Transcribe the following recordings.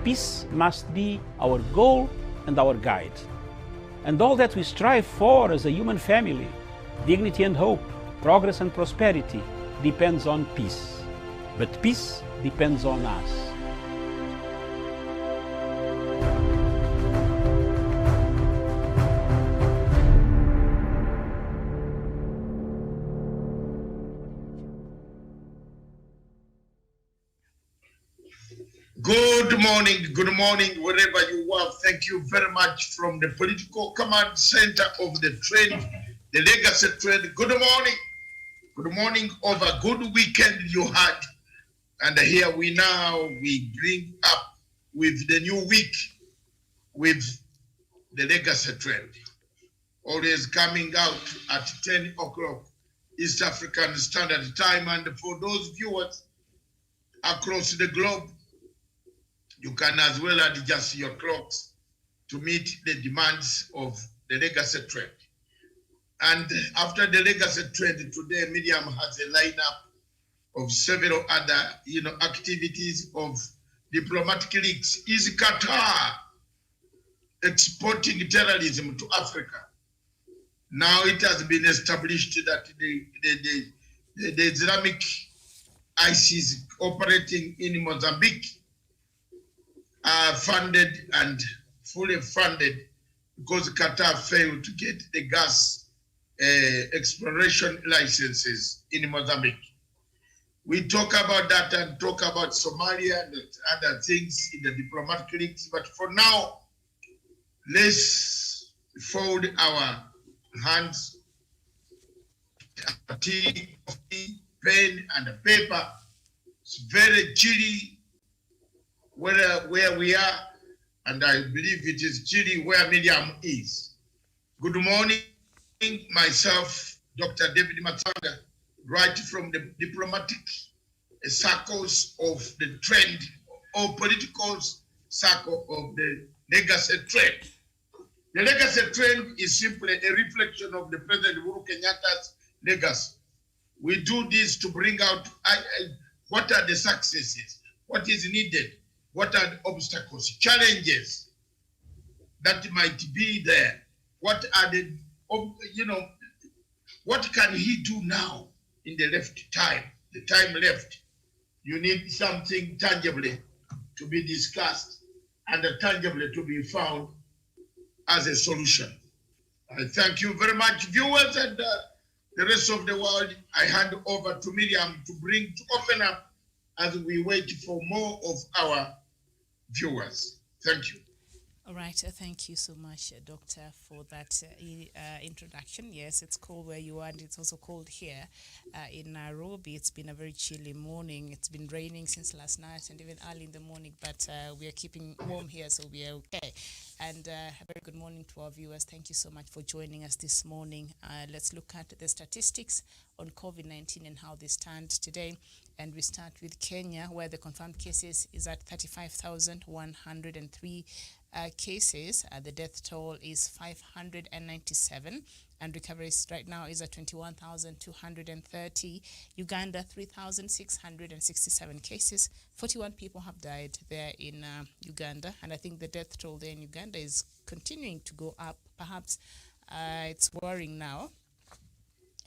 peace must be our goal and our guide. And all that we strive for as a human family, dignity and hope, progress and prosperity, depends on peace. But peace depends on us. Good morning, wherever you are. Thank you very much from the political command center of the trend, the legacy trend. Good morning of a good weekend you had. And here we bring up with the new week with the legacy trend. Always coming out at 10 o'clock East African Standard Time. And for those viewers across the globe, you can as well adjust your clocks to meet the demands of the legacy trend. And after the legacy trend today, Miriam has a lineup of several other, activities of diplomatic links. Is Qatar exporting terrorism to Africa? Now it has been established that the Islamic ISIS operating in Mozambique are funded and fully funded because Qatar failed to get the gas exploration licenses in Mozambique. We talk about that and talk about Somalia and other things in the diplomatic links, but for now, let's fold our hands, tea, coffee, pen, and paper. It's very chilly where we are, and I believe it is chilly where Miriam is. Good morning, myself, Dr. David Matanga, right from the diplomatic circles of the trend, or political circle of the legacy trend. The legacy trend is simply a reflection of the President Uhuru Kenyatta's legacy. We do this to bring out what are the successes, what is needed, what are the obstacles, challenges that might be there? What are the, what can he do now in the time left? You need something tangibly to be discussed and tangibly to be found as a solution. I thank you very much, viewers, and the rest of the world. I hand over to Miriam to open up as we wait for more of our viewers. Thank you. All right, thank you so much, Doctor, for that introduction. Yes, it's cold where you are, and it's also cold here in Nairobi. It's been a very chilly morning. It's been raining since last night and even early in the morning, but we are keeping warm here, so we are okay. And a very good morning to our viewers. Thank you so much for joining us this morning. Let's look at the statistics on COVID-19 and how they stand today. And we start with Kenya, where the confirmed cases is at 35,103 cases. The death toll is 597, and recoveries right now is at 21,230. Uganda, 3,667 cases. 41 people have died there in Uganda, and I think the death toll there in Uganda is continuing to go up. Perhaps it's worrying now.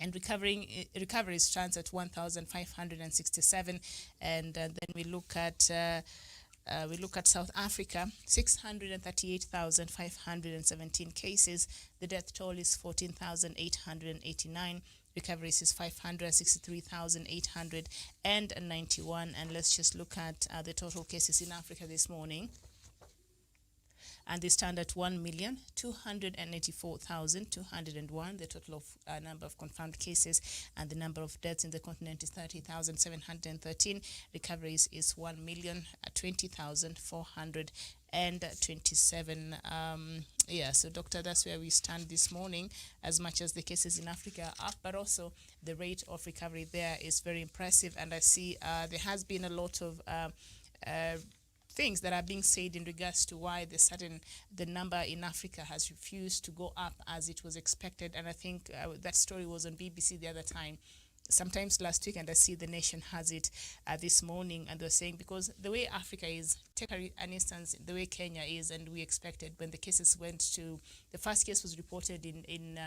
And recovery stands at 1,567, and then we look at South Africa, 638,517 cases. The death toll is 14,889. Recoveries is 563,891. And let's just look at the total cases in Africa this morning. And they stand at 1,284,201. The total of number of confirmed cases, and the number of deaths in the continent is 30,713. Recoveries is 1,020,427. So Doctor, that's where we stand this morning. As much as the cases in Africa are up, but also the rate of recovery there is very impressive. And I see there has been a lot of things that are being said in regards to why the number in Africa has refused to go up as it was expected. And I think that story was on BBC the other time, sometimes last week, and I see The Nation has it this morning, and they're saying because the way Africa is take an instance the way Kenya is, and we expected when the cases went to, the first case was reported in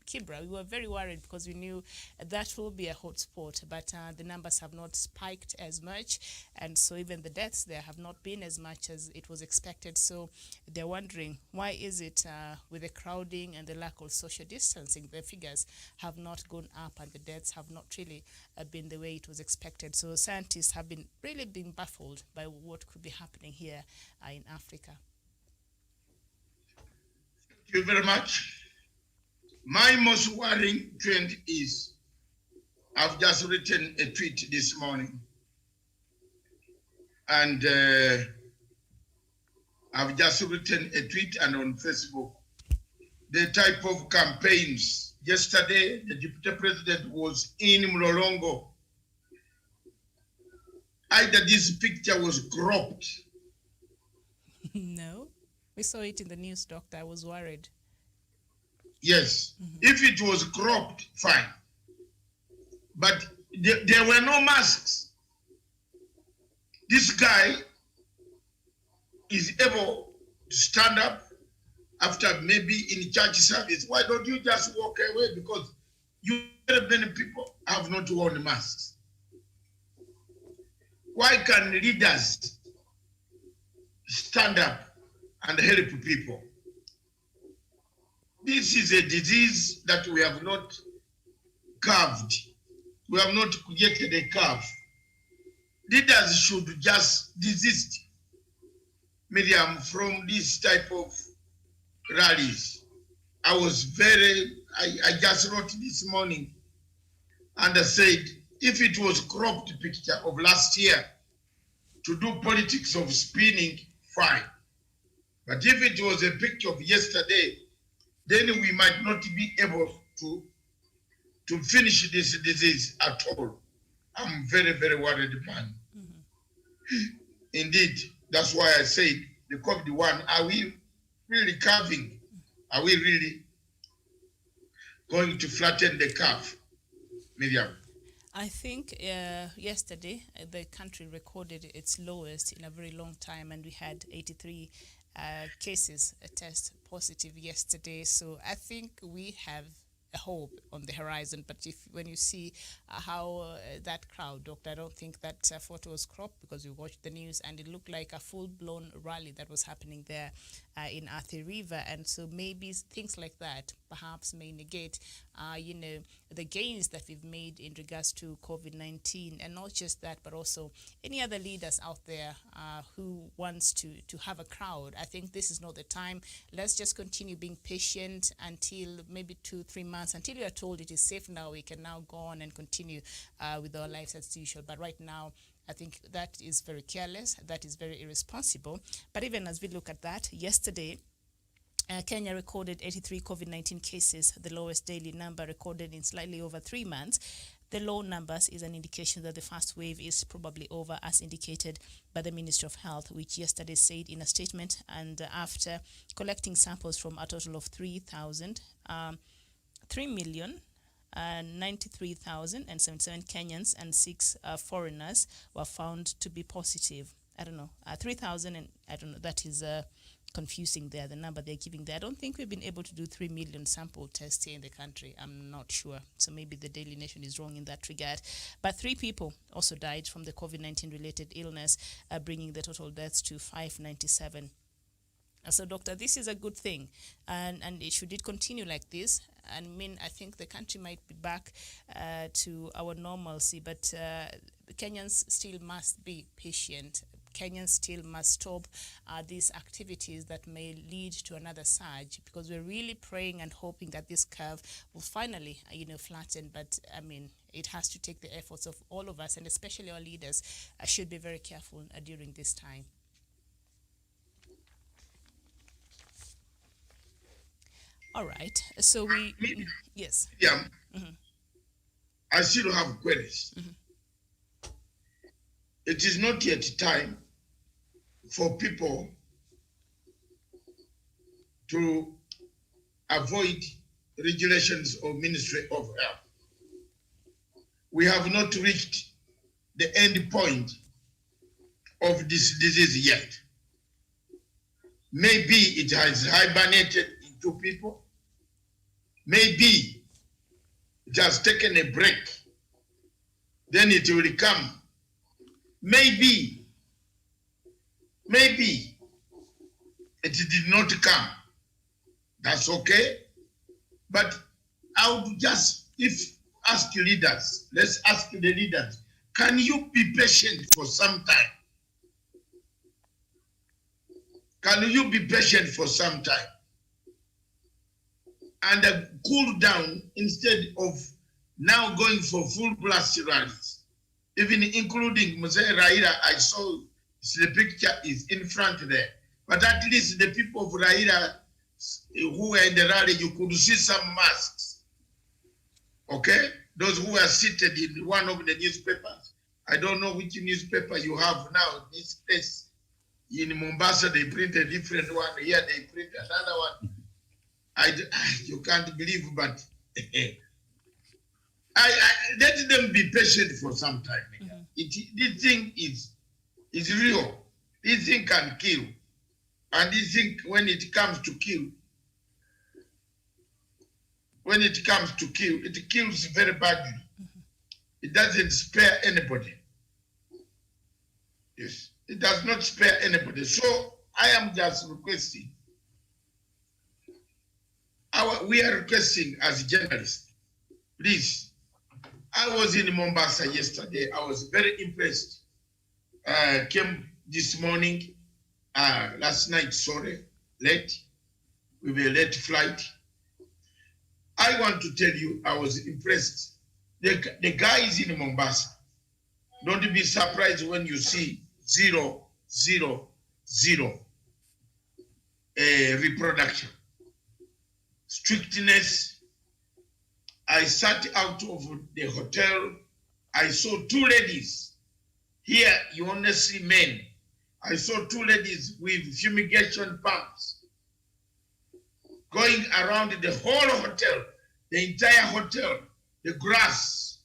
Kibra, we were very worried because we knew that will be a hotspot, but the numbers have not spiked as much, and so even the deaths there have not been as much as it was expected. So they're wondering, why is it with the crowding and the lack of social distancing, the figures have not gone up and the deaths have not really been the way it was expected. So scientists have been really been baffled by what could be happening here in Africa. Thank you very much. My most worrying trend is, I've just written a tweet this morning, and I've just written a tweet and on Facebook, the type of campaigns. Yesterday, the Deputy President was in Mlolongo. Either this picture was cropped. No, we saw it in the news, Doctor. I was worried. Yes, if it was cropped, fine. But there were no masks. This guy is able to stand up after maybe in church service. Why don't you just walk away? Because very many people have not worn masks. Why can leaders stand up and help people? This is a disease that we have not carved. We have not created a curve. Leaders should just desist, Miriam, from this type of rallies. I just wrote this morning and I said, if it was cropped picture of last year to do politics of spinning, fine. But if it was a picture of yesterday, then we might not be able to finish this disease at all. I'm very, very worried, man. Indeed, that's why I said the COVID-19, are we really curving? Are we really going to flatten the curve, Miriam? I think yesterday the country recorded its lowest in a very long time, and we had 83 cases test positive yesterday. So I think we have a hope on the horizon. But when you see how that crowd, Doctor, I don't think that photo was cropped, because we watched the news and it looked like a full-blown rally that was happening there in Athi River. And so maybe things like that perhaps may negate, the gains that we've made in regards to COVID-19. And not just that, but also any other leaders out there who wants to have a crowd. I think this is not the time. Let's just continue being patient until maybe 2-3 months, until we are told it is safe now. We can now go on and continue with our lives as usual. But right now, I think that is very careless. That is very irresponsible. But even as we look at that, yesterday, Kenya recorded 83 COVID-19 cases, the lowest daily number recorded in slightly over 3 months. The low numbers is an indication that the first wave is probably over, as indicated by the Ministry of Health, which yesterday said in a statement. And after collecting samples from a total of 3,093,077 Kenyans and 6 foreigners were found to be positive. 3,000, and I don't know, that is confusing there, the number they're giving there. I don't think we've been able to do 3 million sample tests here in the country. I'm not sure. So maybe the Daily Nation is wrong in that regard. But 3 people also died from the COVID-19 related illness, bringing the total deaths to 597. So, Doctor, this is a good thing. And should it continue like this? I mean, I think the country might be back to our normalcy, but Kenyans still must be patient. Kenyans still must stop these activities that may lead to another surge, because we're really praying and hoping that this curve will finally, flatten. But I mean, it has to take the efforts of all of us, and especially our leaders should be very careful during this time. All right. So yes. Yeah. I still have queries. It is not yet time for people to avoid regulations of Ministry of Health. We have not reached the end point of this disease yet. Maybe it has hibernated into people. Maybe it has taken a break. Then it will come. Maybe it did not come. That's okay. But I would just, ask leaders, let's ask the leaders, can you be patient for some time? Can you be patient for some time? And cool down instead of now going for full blast rallies. Even including Mzee Raila, I saw the picture is in front there. But at least the people of Raila who were in the rally, you could see some masks. Okay? Those who were seated in one of the newspapers. I don't know which newspaper you have now in this place. In Mombasa, they print a different one. Here, they print another one. You can't believe, but let them be patient for some time. This thing is real. This thing can kill. And this thing, when it comes to kill, it kills very badly. It doesn't spare anybody. Yes, it does not spare anybody. So I am just requesting, we are requesting as journalists, please. I was in Mombasa yesterday. I was very impressed. Came this morning, last night, sorry, late. We were late flight. I want to tell you, I was impressed. The guys in Mombasa, don't be surprised when you see 0, 0, 0 reproduction. Strictness. I sat out of the hotel. I saw 2 ladies. Here, you only see men. I saw 2 ladies with fumigation pumps going around the whole hotel, the entire hotel, the grass,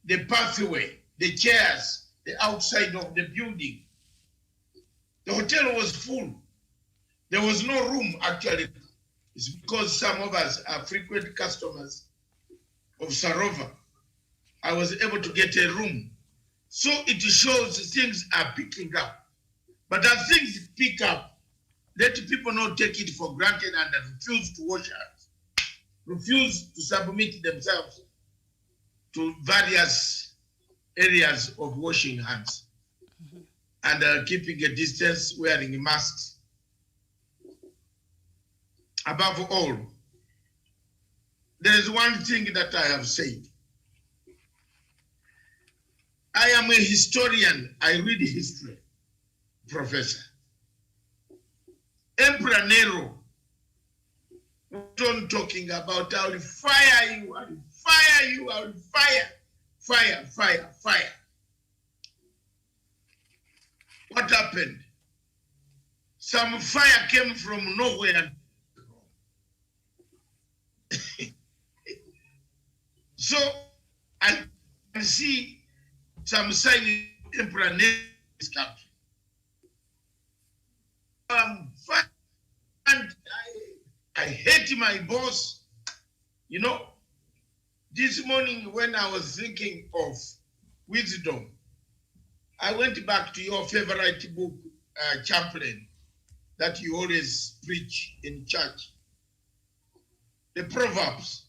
the pathway, the chairs, the outside of the building. The hotel was full. There was no room, actually. It's because some of us are frequent customers of Sarova. I was able to get a room. So it shows things are picking up. But as things pick up, let people not take it for granted and refuse to wash hands, refuse to submit themselves to various areas of washing hands and keeping a distance, wearing masks. Above all, there is one thing that I have said. I am a historian. I read history, professor. Emperor Nero went on talking about, I will fire you, I will fire you, I will fire. Fire, fire, fire. What happened? Some fire came from nowhere. So I can see some sign of Emperor Nero in this country. And I hate my boss. You know, this morning when I was thinking of wisdom, I went back to your favorite book, Chaplain, that you always preach in church. The Proverbs.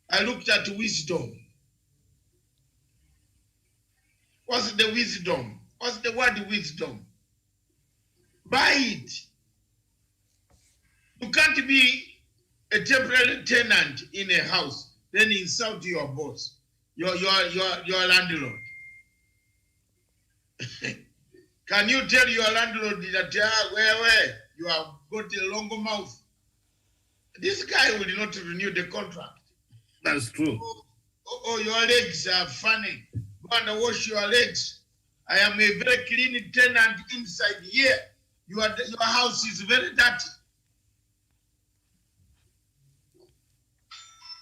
I looked at wisdom. What's the wisdom? What's the word wisdom? Buy it. You can't be a temporary tenant in a house, then insult your boss, your landlord. Can you tell your landlord that where you have got a long mouth? This guy will not renew the contract. That's true. Oh, your legs are funny. Go and wash your legs. I am a very clean tenant inside here. Your house is very dirty.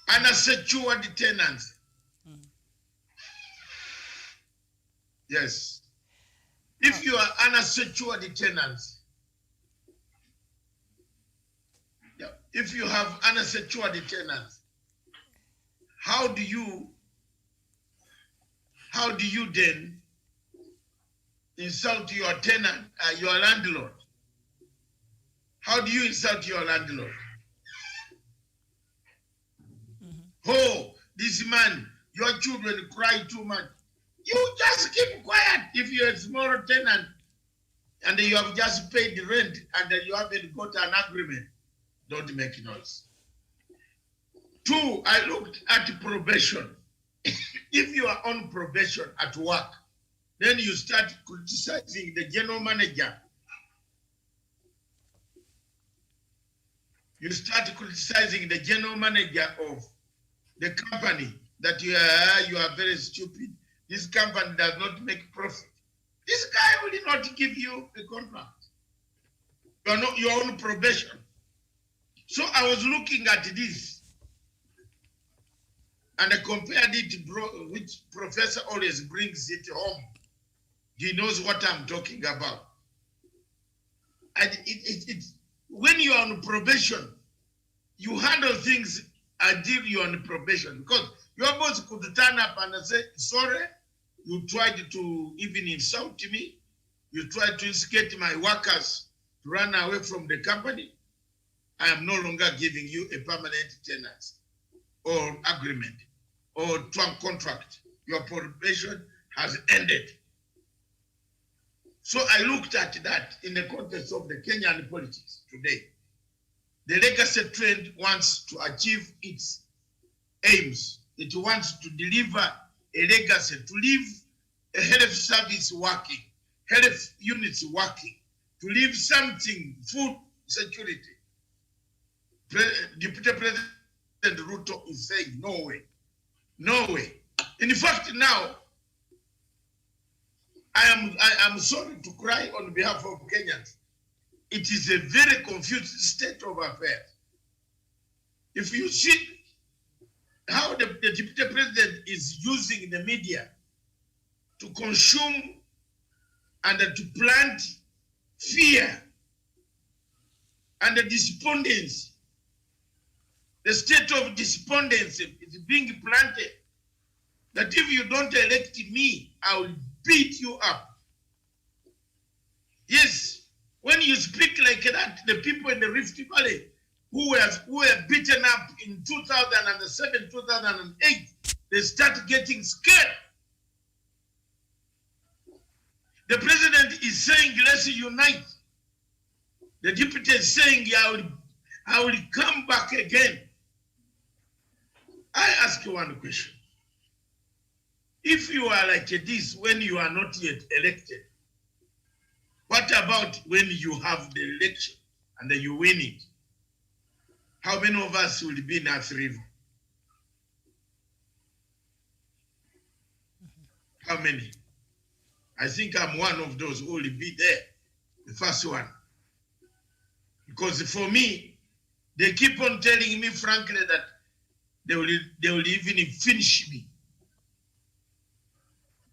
Unsecured tenants. Yes. If you are unsecured tenants, if you have unsecured tenants, how do you then insult your tenant, your landlord? How do you insult your landlord? Oh, this man, your children cry too much. You just keep quiet. If you're a small tenant and you have just paid the rent and you haven't got an agreement, don't make noise. 2, I looked at probation. If you are on probation at work, then you start criticizing the general manager. You start criticizing the general manager of the company that you are very stupid. This company does not make profit. This guy will not give you a contract. You are on probation. So I was looking at this and I compared it, which professor always brings it home. He knows what I'm talking about. And when you are on probation, you handle things until you're on probation, because your boss could turn up and say, sorry, you tried to even insult me. You tried to instigate my workers to run away from the company. I am no longer giving you a permanent tenancy or agreement or trunk contract. Your probation has ended. So I looked at that in the context of the Kenyan politics today. The legacy trend wants to achieve its aims. It wants to deliver a legacy, to leave a health service working, health units working, to leave something, food security. Deputy President Ruto is saying, no way, no way. In fact, now, I am sorry to cry on behalf of Kenyans. It is a very confused state of affairs. If you see how the Deputy President is using the media to consume and to plant fear and the despondency, the state of despondency is being planted, that if you don't elect me, I will beat you up. Yes, when you speak like that, the people in the Rift Valley who were beaten up in 2007, 2008, they start getting scared. The president is saying, let's unite. The deputy is saying, I will come back again. I ask you one question. If you are like this when you are not yet elected, what about when you have the election and then you win it? How many of us will be in Athi River? How many? I think I'm one of those who will be there, the first one. Because for me, they keep on telling me frankly that they will even finish me.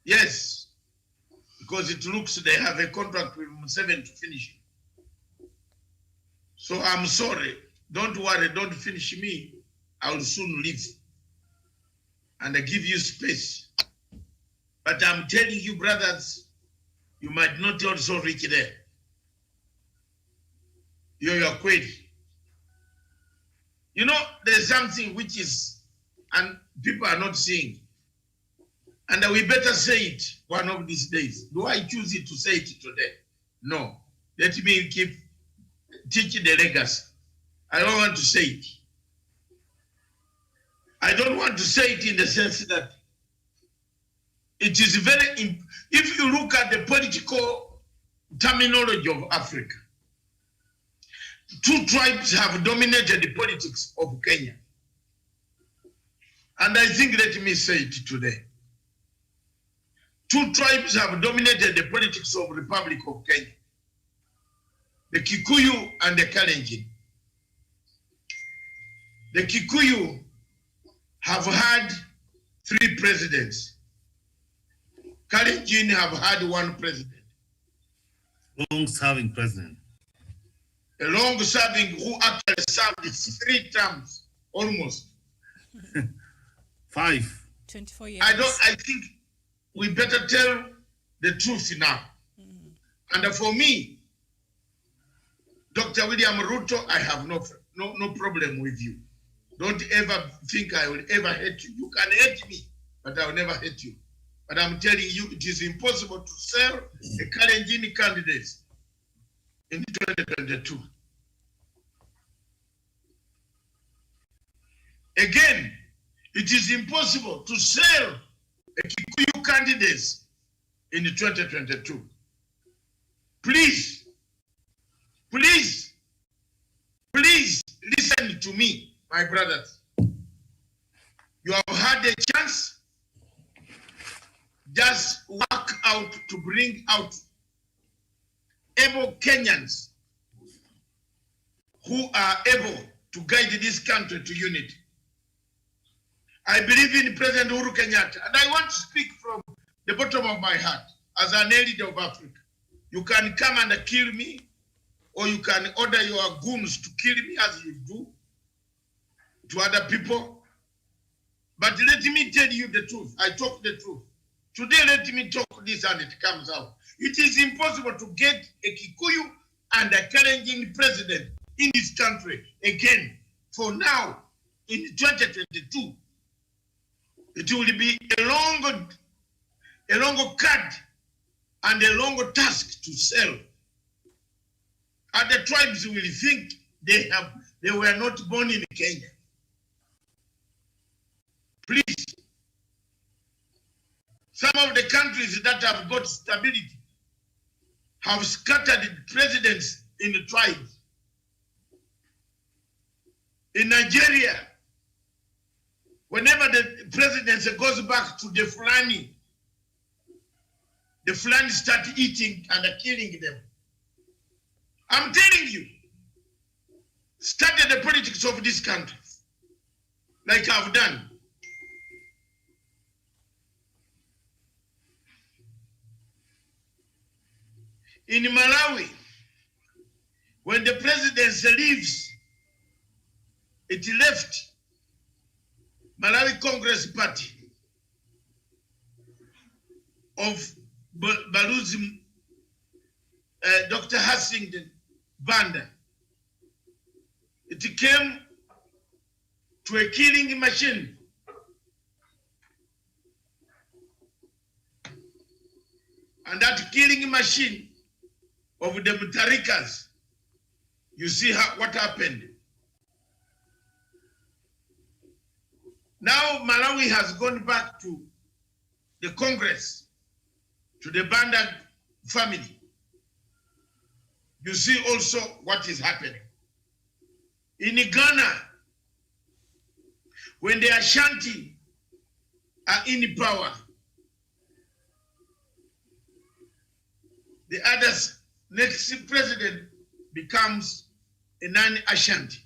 Yes, because it looks they have a contract with Museveni to finish it. So I'm sorry, don't worry, don't finish me. I will soon leave and I give you space. But I'm telling you, brothers, you might not also reach there. You're query. You know, there's something which is, and people are not seeing. And we better say it one of these days. Do I choose it to say it today? No. Let me keep teaching the legacy. I don't want to say it. I don't want to say it in the sense that it is very, if you look at the political terminology of Africa, 2 tribes have dominated the politics of Kenya. And I think, let me say it today. 2 tribes have dominated the politics of the Republic of Kenya. The Kikuyu and the Kalenjin. The Kikuyu have had 3 presidents. Kalenjin have had 1 president. long-serving president. A long-serving who actually served 3 terms, almost. 5. 24 years. I think we better tell the truth now. And for me, Dr. William Ruto, I have no problem with you. Don't ever think I will ever hate you. You can hate me, but I will never hate you. But I'm telling you, it is impossible to sell a Kalenjin candidate in 2022. Again, it is impossible to sell a Kikuyu candidate in 2022. Please, please, please listen to me, my brothers. You have had a chance. Just work out to bring out able Kenyans who are able to guide this country to unity. I believe in President Uhuru Kenyatta, and I want to speak from the bottom of my heart as an elder of Africa. You can come and kill me, or you can order your goons to kill me as you do to other people. But let me tell you the truth. I talk the truth. Today, let me talk this and it comes out. It is impossible to get a Kikuyu and a Kalenjin president in this country again. For now, in 2022, it will be a longer cut and a longer task to sell. And the tribes will think they were not born in Kenya. Please. Some of the countries that have got stability have scattered presidents in the tribes. In Nigeria, whenever the presidency goes back to the Fulani start eating and killing them. I'm telling you, study the politics of this country, like I've done. In Malawi, when the presidency leaves, it left Malawi Congress Party of Baluzi, Dr. Hassington Banda. It came to a killing machine. And that killing machine of the Mutarikas, you see what happened. Now Malawi has gone back to the Congress, to the Banda family. You see also what is happening. In Ghana, when the Ashanti are in power, the others, next president becomes a non-Ashanti.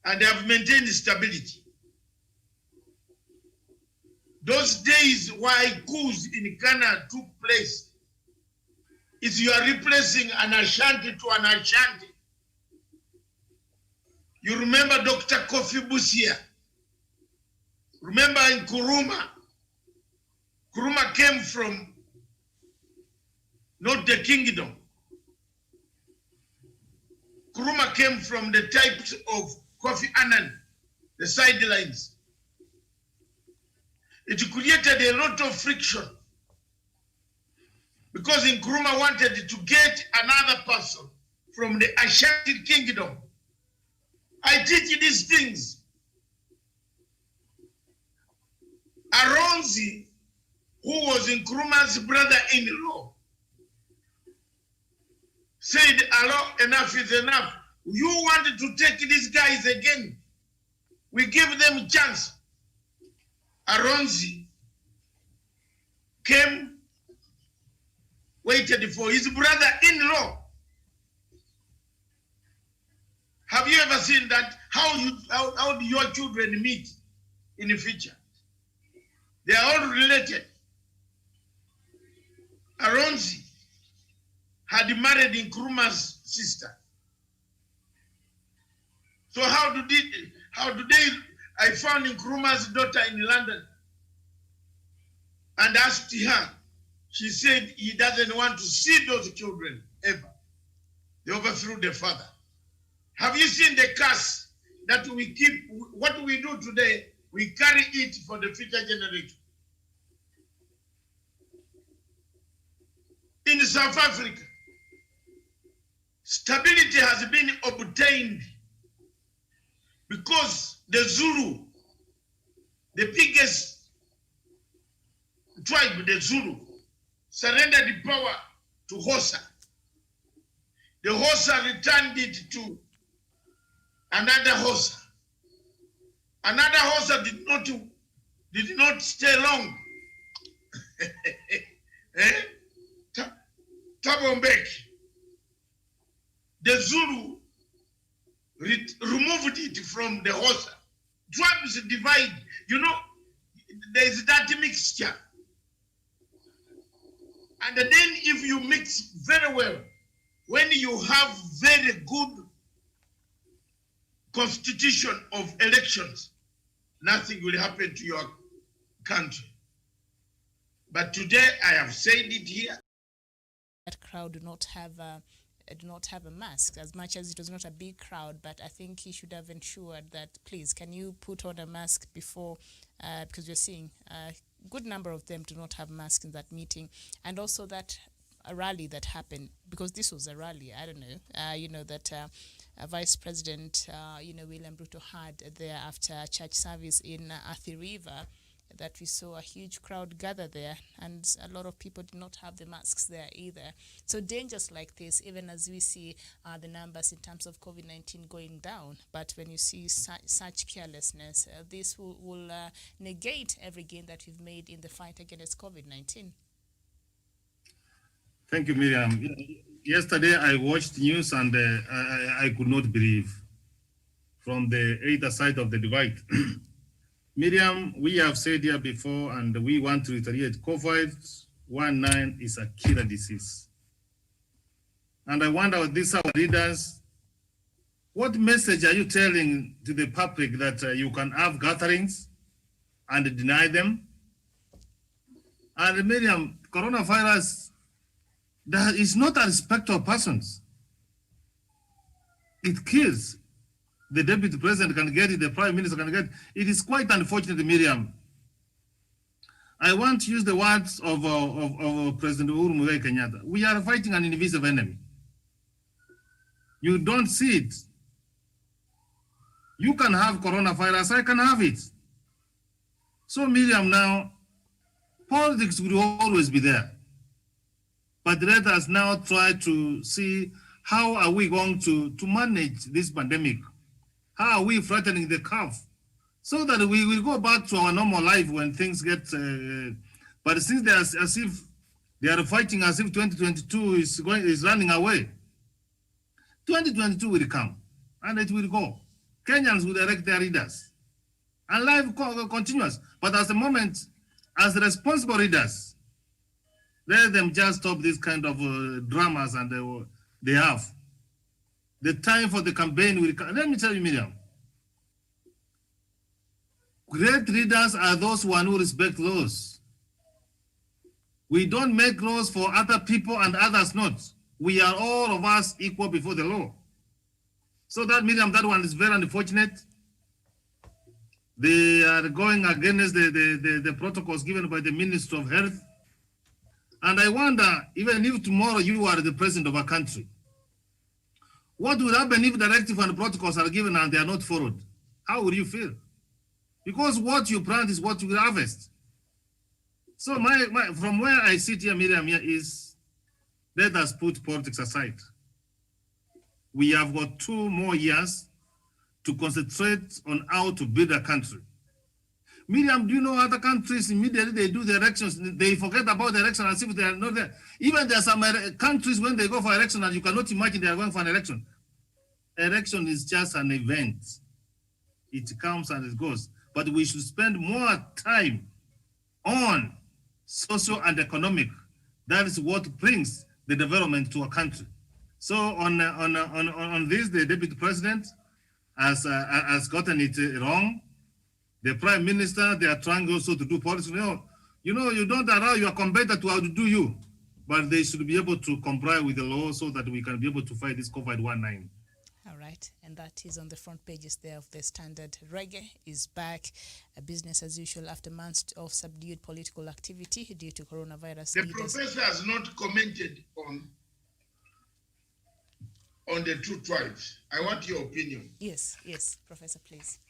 And they have maintained stability. Those days why coups in Ghana took place, is you are replacing an Ashanti to an Ashanti. You remember Dr. Kofi Busia. Remember in Kuruma. Kuruma came from not the kingdom. Kuruma came from the types of Kofi Annan, the sidelines. It created a lot of friction because Nkrumah wanted to get another person from the Ashanti kingdom. I teach these things. Aronzi, who was Nkrumah's brother-in-law, said, "Hello, enough is enough. You wanted to take these guys again. We give them a chance." Aronzi came, waited for his brother-in-law. Have you ever seen that? How do your children meet in the future? They are all related. Aronzi had married Nkrumah's sister. So how do they, I found Nkrumah's daughter in London and asked her. She said he doesn't want to see those children ever. They overthrew the father. Have you seen the curse that we keep? What we do today, we carry it for the future generation. In South Africa, stability has been obtained because the Zulu, the biggest tribe, the Zulu, surrendered the power to Hosa. The Hosa returned it to another Hosa. Another Hosa did not stay long. Tabombek. The Zulu removed it from the Hosa. Tribes divide. You know, there is that mixture. And then if you mix very well, when you have very good constitution of elections, nothing will happen to your country. But today I have said it here. That crowd do not have a mask, as much as it was not a big crowd, but I think he should have ensured that, please, can you put on a mask before, because we're seeing a good number of them do not have masks in that meeting. And also that a rally that happened, because this was a rally, I don't know, that Vice President, William Ruto had there after church service in Athi River, that we saw a huge crowd gather there, and a lot of people did not have the masks there either. So dangers like this, even as we see the numbers in terms of COVID-19 going down, but when you see such carelessness, this will negate every gain that we've made in the fight against COVID-19. Thank you, Miriam. Yesterday I watched news and I could not believe from the either side of the divide. Miriam, we have said here before, and we want to reiterate, COVID-19 is a killer disease. And I wonder, these our leaders, what message are you telling to the public that you can have gatherings and deny them? And Miriam, coronavirus, that is not a respect of persons. It kills. The deputy president can get it, the prime minister can get it. It is quite unfortunate, Miriam. I want to use the words of President Uhuru Muigai Kenyatta. We are fighting an invisible enemy. You don't see it. You can have coronavirus, I can have it. So Miriam, now, politics will always be there. But let us now try to see how are we going to manage this pandemic. How are we flattening the curve so that we will go back to our normal life when things get, but since they are as if they are fighting as if 2022 is running away, 2022 will come and it will go. Kenyans will elect their leaders and life continues. But at the moment, as responsible leaders, let them just stop this kind of dramas and they have. The time for the campaign will come. Let me tell you, Miriam, great leaders are those who respect laws. We don't make laws for other people and others not. We are all of us equal before the law. So that, Miriam, that one is very unfortunate. They are going against the protocols given by the Minister of Health. And I wonder, even if tomorrow you are the president of a country, what will happen if directives and protocols are given and they are not followed? How will you feel? Because what you plant is what you will harvest. So from where I sit here, Miriam, here is, let us put politics aside. We have got 2 more years to concentrate on how to build a country. Miriam, do you know other countries, immediately they do the elections, they forget about the election as if they are not there. Even there are some countries when they go for election and you cannot imagine they are going for an election. Election is just an event. It comes and it goes. But we should spend more time on social and economic. That is what brings the development to a country. So on this, the deputy president has gotten it wrong. The prime minister, they are trying also to do policy. You don't allow your competitor to outdo you, but they should be able to comply with the law so that we can be able to fight this COVID-19. All right, and that is on the front pages there of the Standard. Reggae is back, business as usual after months of subdued political activity due to coronavirus. The professor has not commented on the two tribes. I want your opinion. Yes, Professor, please.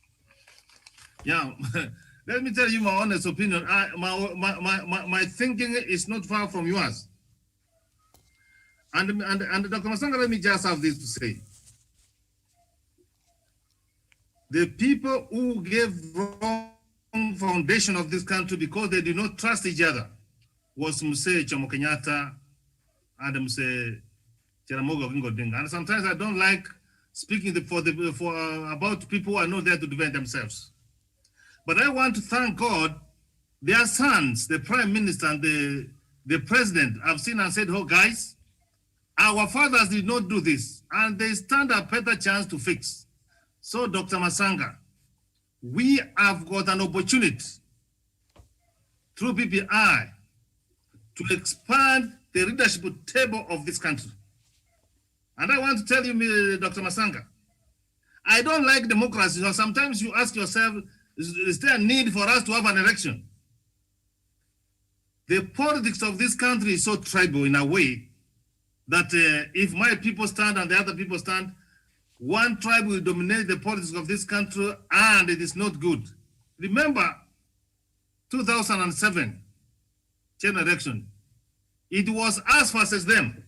Yeah, let me tell you my honest opinion. My thinking is not far from yours. And Dr. Masanga, let me just have this to say. The people who gave wrong foundation of this country because they did not trust each other was Muse Jomo Kenyatta and Muse Jaramogi Oginga Odinga. And sometimes I don't like speaking about people who are not there to defend themselves. But I want to thank God, their sons, the prime minister and the president, have seen and said, oh guys, our fathers did not do this, and they stand a better chance to fix. So, Dr. Masanga, we have got an opportunity through BPI to expand the leadership table of this country. And I want to tell you, Dr. Masanga, I don't like democracy. So sometimes you ask yourself, is there a need for us to have an election? The politics of this country is so tribal in a way that if my people stand and the other people stand, one tribe will dominate the politics of this country, and it is not good. Remember, 2007 general election, it was us versus them.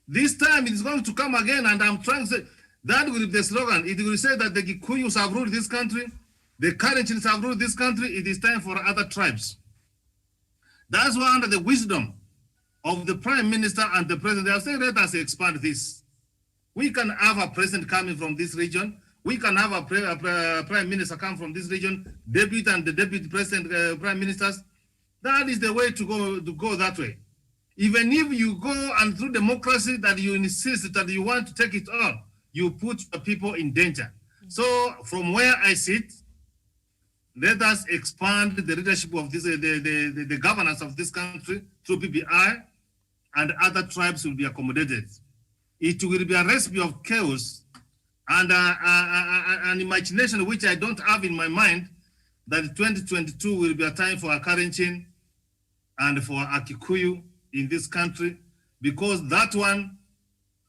This time it is going to come again, and I'm trying to say, that will be the slogan. It will say that the Gikuyus have ruled this country, the Kalenjins have ruled this country, it is time for other tribes. That's why under the wisdom of the prime minister and the president, they have said, let us expand this. We can have a president coming from this region. We can have a prime minister come from this region, deputy and the deputy president, prime ministers. That is the way to go that way. Even if you go and through democracy that you insist that you want to take it on, you put the people in danger. So from where I sit, let us expand the leadership of this, the governance of this country through PBI, and other tribes will be accommodated. It will be a recipe of chaos and an imagination which I don't have in my mind, that 2022 will be a time for a Kalenjin and for a Kikuyu in this country, because that one,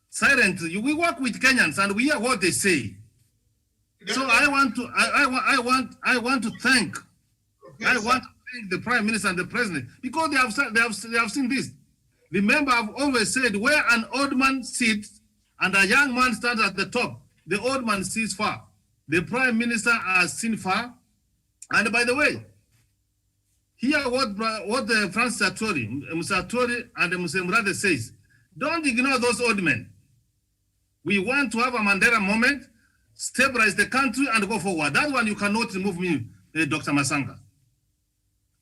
silently, we work with Kenyans and we hear what they say. So I want to thank the prime minister and the president, because they have seen this. Remember, I've always said, where an old man sits and a young man stands at the top, the old man sees far. The prime minister has seen far. And by the way, hear what the Francis Attori, Mr. Attori and Mr. Murade says. Don't ignore those old men. We want to have a Mandela moment, stabilize the country and go forward. That one you cannot remove me, Dr. Masanga.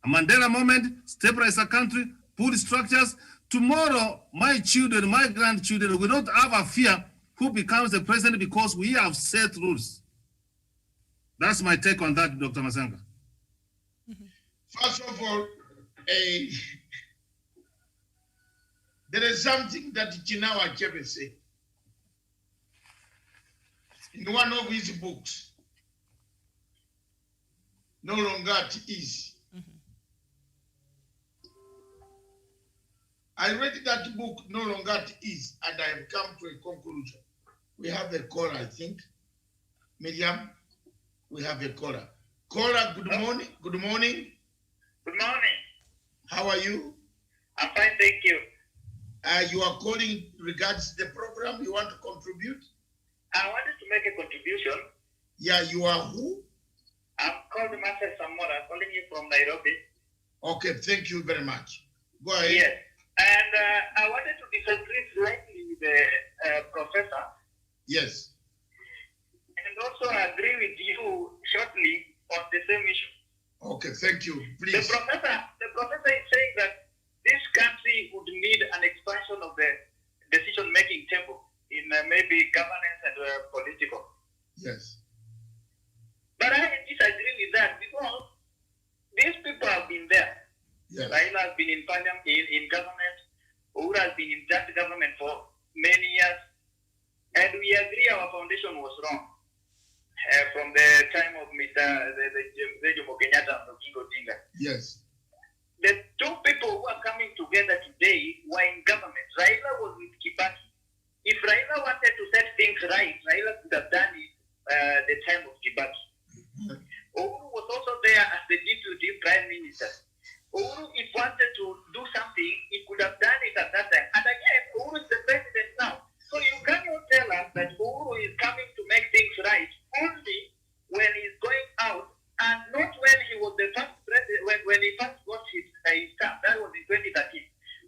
A Mandela moment, stabilize the country, put structures. Tomorrow, my children, my grandchildren will not have a fear who becomes the president, because we have set rules. That's my take on that, Dr. Masanga. First of all, there is something that Chinawa Achebe said in one of his books, No Longer It Is. I read that book, No Longer It Is, and I have come to a conclusion. We have a caller, I think. Miriam, we have a caller. Caller, good morning. Good morning. Good morning. How are you? I'm fine, thank you. You are calling regards the program. You want to contribute? I wanted to make a contribution. Yeah, you are who? I'm called Master Samora, calling you from Nairobi. Okay, thank you very much. Go ahead. Yes. And I wanted to disagree slightly with the professor. Yes. And also agree with you shortly on the same issue. Okay, thank you. Please. The professor is saying that this country be governance and political. Yes. But I disagree with that because these people have been there. Yes. Raila has been in parliament, in government. Uhuru has been in that government for many years. And we agree our foundation was wrong. From the time of Mr. Jomo Kenyatta and Oginga Odinga. Yes. The two people who are coming together today were in government. Raila was with Kibaki. If Raila wanted to set things right, Raila could have done it the time of Kibaki. Uhuru was also there as the deputy prime minister. Uhuru, if wanted to do something, he could have done it at that time. And again, Uhuru is the president now. So you cannot tell us that Uhuru is coming to make things right only when he's going out and not when he was the first president, when he first got his term. That was in 2013.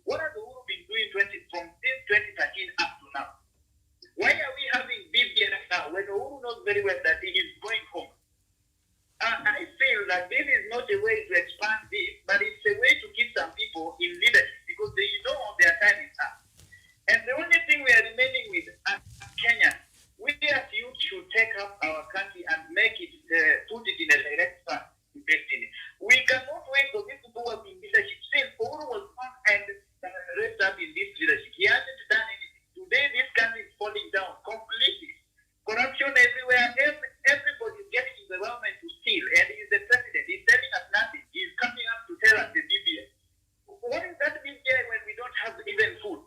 What has Uhuru been doing from since 2013 up to now? Why are we having BBN now when Uhuru knows very well that he is going home? I feel that this is not a way to expand this, but it's a way to keep some people in leadership because they know their time is up. And the only thing we are remaining with as Kenya, we as youth should take up our country and make it, put it in a direct path to destiny. We cannot wait for these people who have been leadership. Since Uhuru was on and raised up in this leadership, he hasn't done anything. Today, this country is falling down completely. Corruption everywhere. Everybody is getting in the government to steal, and he's the president. He's telling us nothing. He's coming up to tell us the BBI. What is that BBI when we don't have even food?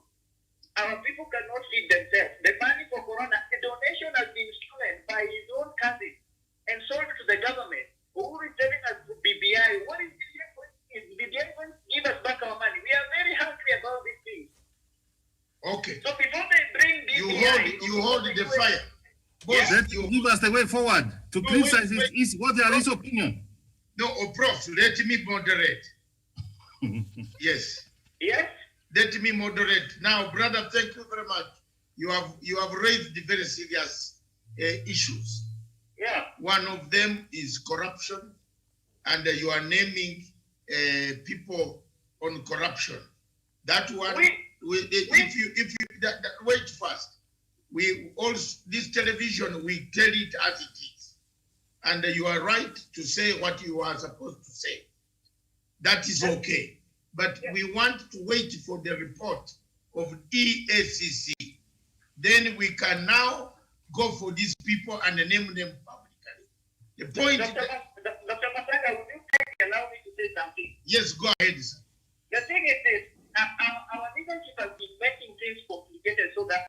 Our people cannot feed themselves. The money for Corona, the donation has been stolen by his own cousin and sold to the government. Who is telling us BBI? What is BBI going to give? BBI going to give us back our money? We are very hungry about these things. Okay. So before they bring BBI, you hold the fire. Boss, let you give us the way forward to criticize what are his opinion. No, Prof, let me moderate. Yes. Yes. Let me moderate. Now, brother, thank you very much. You have raised the very serious issues. Yeah. One of them is corruption, and you are naming people on corruption. That one, wait first. We also, this television, we tell it as it is. And you are right to say what you are supposed to say. That is okay. But we want to wait for the report of EACC. Then we can now go for these people and name them publicly. The point... Dr. Masaka, would you allow me to say something? Yes, go ahead, sir. The thing is this, our leadership has been making things complicated so that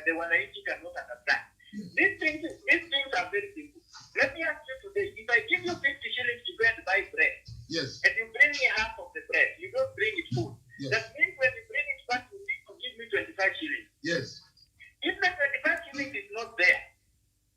the Wananchi cannot understand. These things are very simple. Let me ask you today, if I give you 50 shillings to go and buy bread, yes, and you bring me half of the bread, you don't bring it food. Yes. That means when you bring it back, you need to give me 25 shillings. Yes. If the 25 shillings is not there,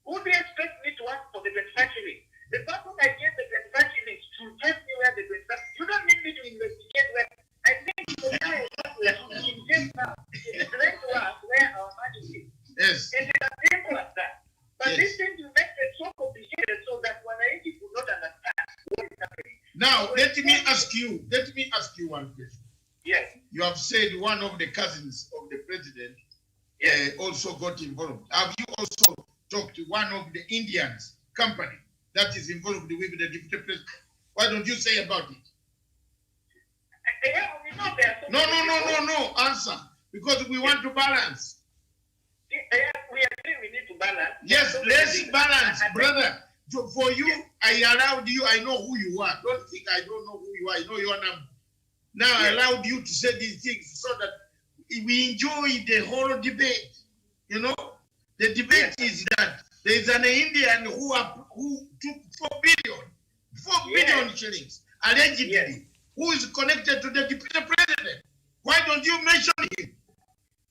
who do you expect me to ask for the 25 shillings? The person I gave the 25 shillings should tell me where the 25 shillings. You don't need me to investigate where. I think the guy is just now. It's right to us where our money is. Yes. It is as simple as that. But Yes. this thing you make it so complicated so that Wananchi will not understand what is happening. Now, let me ask you one question. Yes. You have said one of the cousins of the president also got involved. Have you also talked to one of the Indians company that is involved with the deputy president? Why don't you say about it? Yeah, we know there are so many people. No. Answer. Because we want to balance. Yeah, we agree we need to balance. Yes, So let's many balance, things. brother. So for you, I allowed you. I know who you are. Don't think I don't know who you are. I know your number. Now I allowed you to say these things so that we enjoy the whole debate. You know, the debate is that there is an Indian who took 4 billion shillings allegedly, who is connected to the deputy president. Why don't you mention him?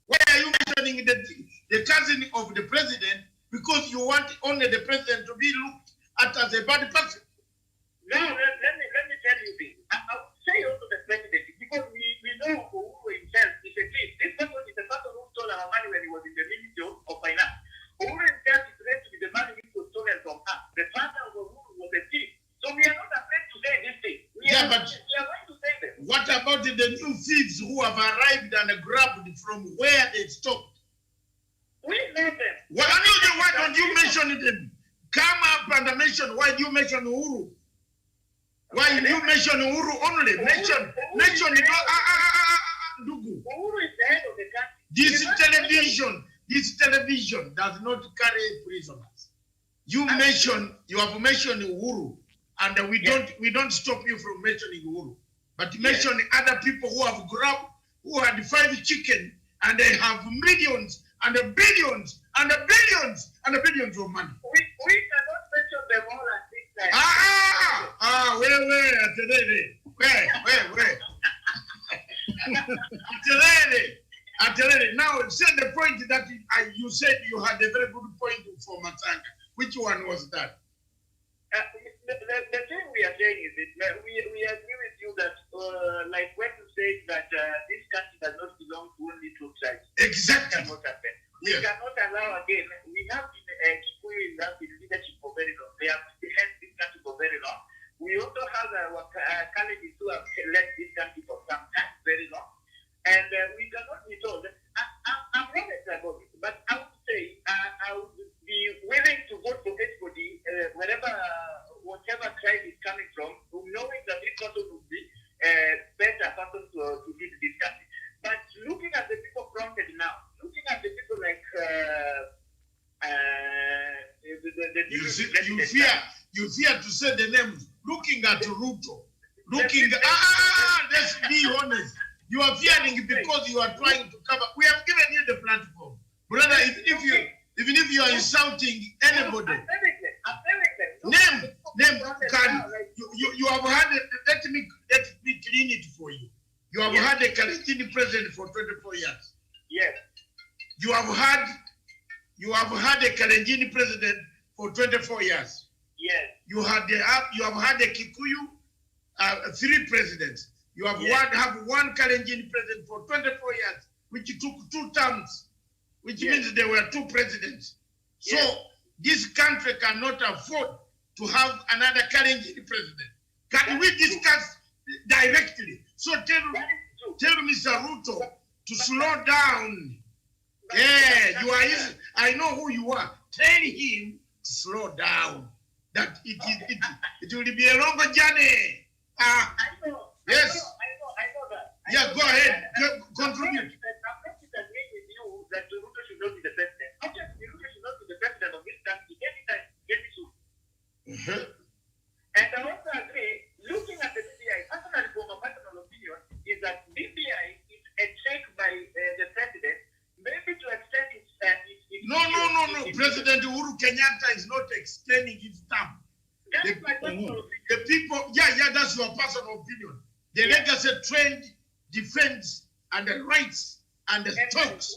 Why are you mentioning the cousin of the president? Because you want only the president to be looked at as a bad person. No, let me tell you this. I'll say also the president because we know Uhuru himself is a thief. This person is the person who stole our money when he was in the Ministry of Finance. Uhuru himself is ready to be the money which was stolen from us. The father of Uhuru was a thief. So we are not afraid to say this thing. We are going to say them. What about the new thieves who have arrived and grabbed from where they stopped? We know them. Why don't you mention them? Come up and mention. Why do you mention Uhuru? Why do you mention Uhuru only? Mention. Ndugu. Uhuru is the head of the country. This television does not carry prisoners. You have mentioned Uhuru, and we don't stop you from mentioning Uhuru. But mention other people who have grabbed, who had 5 chicken, and they have millions and billions and billions and billions of money. We cannot mention them all at this time. Wait. Now, say the point that you said you had a very good point for Matanga. Which one was that? The thing we are saying is that we agree with you that, like when you say that this country does not belong to only 2 tribes. Exactly. Cannot happen. We cannot allow again. We have been Kikuyu in that leadership for very long. They have held this country for very long. We also have our colleagues who have led this country for some time, very long. And we cannot be told. I'm honest about it, but I would say I would be willing to vote for anybody, whatever tribe is coming from, knowing that this person would be a better person to lead this country. But looking at the people prompted now, looking at the people like you fear to say the names. Looking at Ruto, let's be honest. You are fearing because you are trying to cover. We have given you the platform, brother. Even if you are insulting anybody, name can you have had. Let me clean it for you. You have had a Kalenjin president for 24 years. Yes. You have had a Kalenjin president for 24 years. Yes. You have had a Kikuyu 3 presidents. You have one Kalenjin president for 24 years, which took 2 terms, which means there were 2 presidents. So this country cannot afford to have another Kalenjin president. Can we discuss directly? So tell Mr. Ruto to slow down. You are easy. I know who you are. Tell him to slow down. That it will be a long journey. I know. Yes. I know that. Yeah, go ahead. Contribute. I'm not disagreeing with you that Ruto should not be the president. Obviously, Ruto should not be the president of this country anytime, very soon. And I also agree, looking at the BBI, personally, from my personal opinion, is that BBI is a check by the president, maybe to extend its No. President Uhuru Kenyatta is not extending his term. That's my personal opinion. The people, that's your personal opinion. The legacy trend, defense, and the rights and the talks.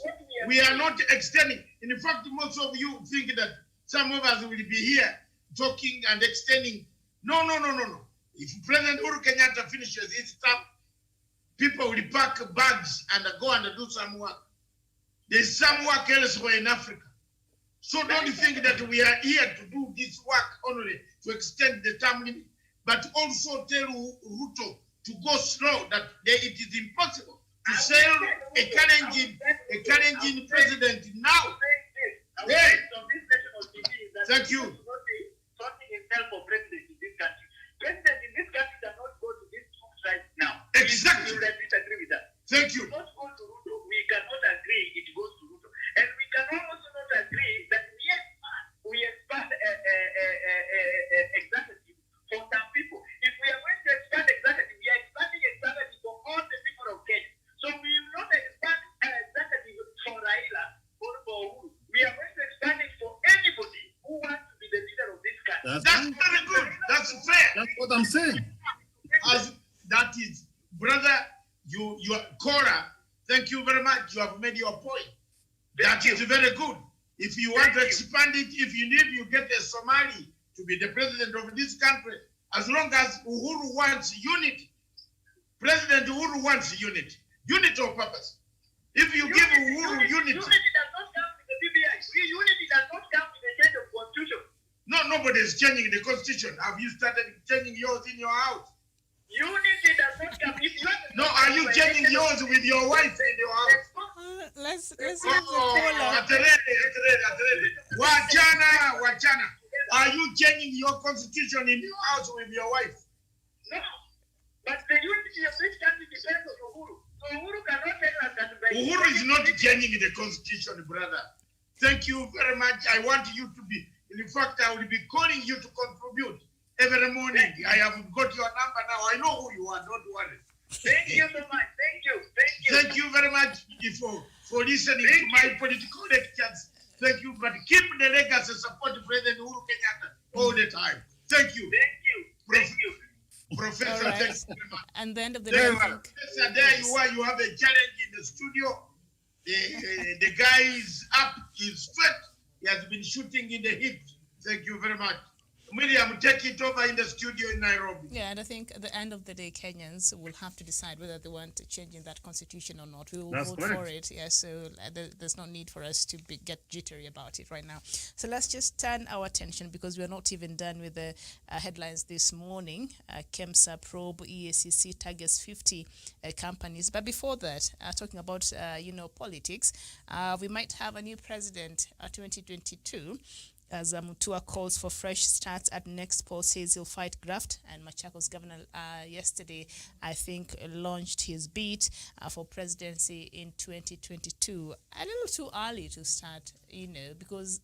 We are not extending. In fact, most of you think that some of us will be here talking and extending. No. If President Uhuru Kenyatta finishes his term, people will pack bags and go and do some work. There's some work elsewhere in Africa. So don't think that we are here to do this work only to extend the term limit, but also tell Ruto to go slow, that it is impossible to sell a Kalenjin president now. Hey, thank you. Sorting himself for president in this country. President in this country cannot go to these 2 tribes now. Exactly. We disagree with that. Thank you. Not go to Ruto. We cannot agree it goes to Ruto. And we can also not agree that yes, we expand executive for some people. If we are going to expand executive, we are expanding executive for all the people of Kenya. So we will not expand executive for Raila or for Uhuru. We are going to expand it for anybody who wants to be the leader of this country. That's very good. That's fair. That's what I'm saying. That is, brother, you are Cora. Thank you very much. You have made your point. That is very good. If you want to expand it, if you need, you get a Somali to be the president of this country. As long as Uhuru wants unity, President Uhuru wants unity. Unity of purpose. If you give Uhuru unity. Unity does not come with the BBI. Unity does not come with the change of constitution. No, nobody is changing the constitution. Have you started changing yours in your house? Unity does not come. If you No, are you changing yours with your wife in your house? let's move the Oh, caller. Aterere. Wachana. Are you changing your constitution in your house with your wife? No. But the unity of this country depends on Uhuru. So Uhuru cannot tell us that by Uhuru is not changing the constitution, brother. Thank you very much. I want you to be, in fact, I will be calling you to contribute every morning. I have got your number now. I know who you are, don't worry. Thank you so much. Thank you. Thank you very much for listening to my political lectures. Thank you, but keep the legacy support President Uhuru Kenyatta all the time. Thank you. Thank you. Professor, All right. thank you very much. And the end of the day, I think, Professor, there you are. You have a challenge in the studio. The guy is up, he's straight. He has been shooting in the hip. Thank you very much. Miriam, take it over in the studio in Nairobi. yeah, and I think at the end of the day, Kenyans will have to decide whether they want to change in that constitution or not. We will That's vote correct. for it. Yeah, so there's no need for us to get jittery about it right now. So let's just turn our attention, because we're not even done with the headlines this morning. KEMSA probe EACC targets 50 companies. But before that, talking about politics, we might have a new president 2022. As Mutua calls for fresh starts at next poll, says he'll fight graft. And Machakos governor yesterday, I think, launched his bid for presidency in 2022. A little too early to start, because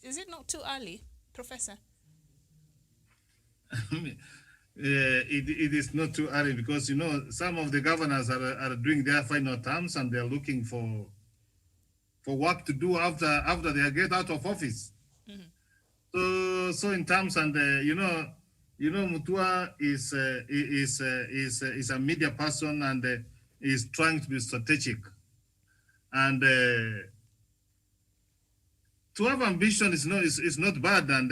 is it not too early, Professor? It is not too early, because some of the governors are doing their final terms, and they're looking for work to do after they get out of office. So in terms, and Mutua is a media person, and is trying to be strategic, and to have ambition is not bad, and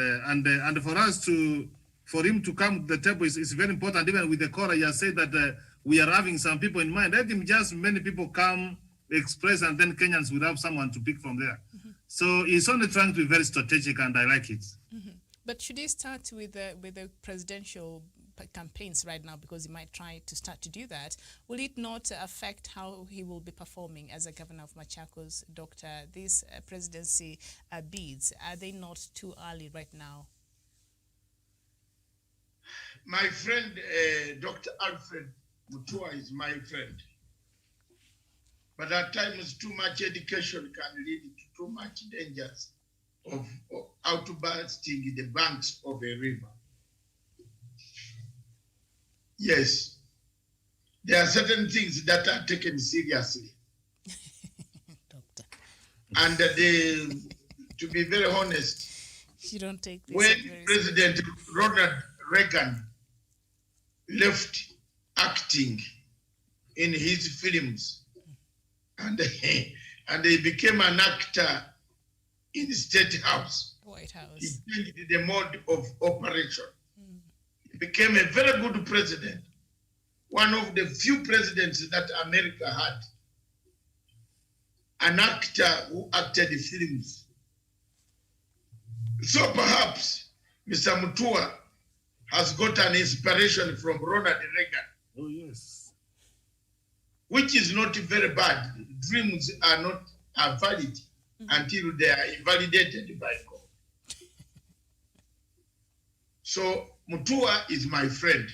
for him to come to the table is very important. Even with the Cora, you said that we are having some people in mind. Let him just many people come, express, and then Kenyans will have someone to pick from there. So he's only trying to be very strategic, and I like it. But should he start with the presidential campaigns right now, because he might try to start to do that? Will it not affect how he will be performing as a governor of Machakos, Doctor? These presidency bids, are they not too early right now? My friend, Dr. Alfred Mutua is my friend. But at times, too much education can lead to too much dangers of outbursting the banks of a river. Yes, there are certain things that are taken seriously. Doctor, And to be very honest, you don't take this when very President Ronald Reagan left acting in his films, and he became an actor in the State House. White House. He changed the mode of operation. He became a very good president, one of the few presidents that America had, an actor who acted in films. So perhaps Mr. Mutua has got an inspiration from Ronald Reagan. Oh, yes. Which is not very bad. Dreams are valid until they are invalidated by God. So Mutua is my friend.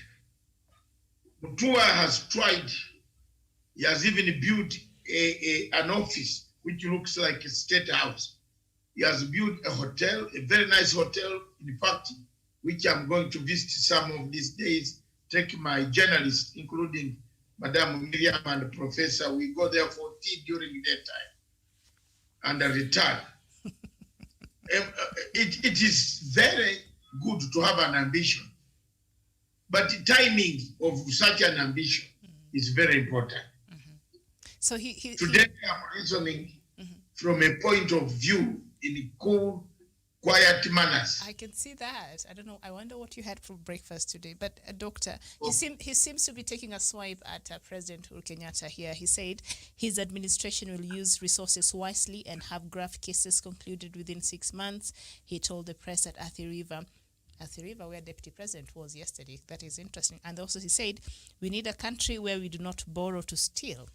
Mutua has tried. He has even built an office which looks like a state house. He has built a hotel, a very nice hotel, in fact, which I'm going to visit some of these days, take my journalists, including Madam Miriam and the Professor. We go there for tea during that time and return. It is very good to have an ambition, but the timing of such an ambition is very important. So Today I'm reasoning from a point of view in cool, quiet manners. I can see that. I don't know. I wonder what you had for breakfast today. But Doctor, he seems to be taking a swipe at President Uhuru Kenyatta here. He said his administration will use resources wisely and have graft cases concluded within 6 months. He told the press at Athi River, where Deputy President was yesterday. That is interesting. And also he said, we need a country where we do not borrow to steal.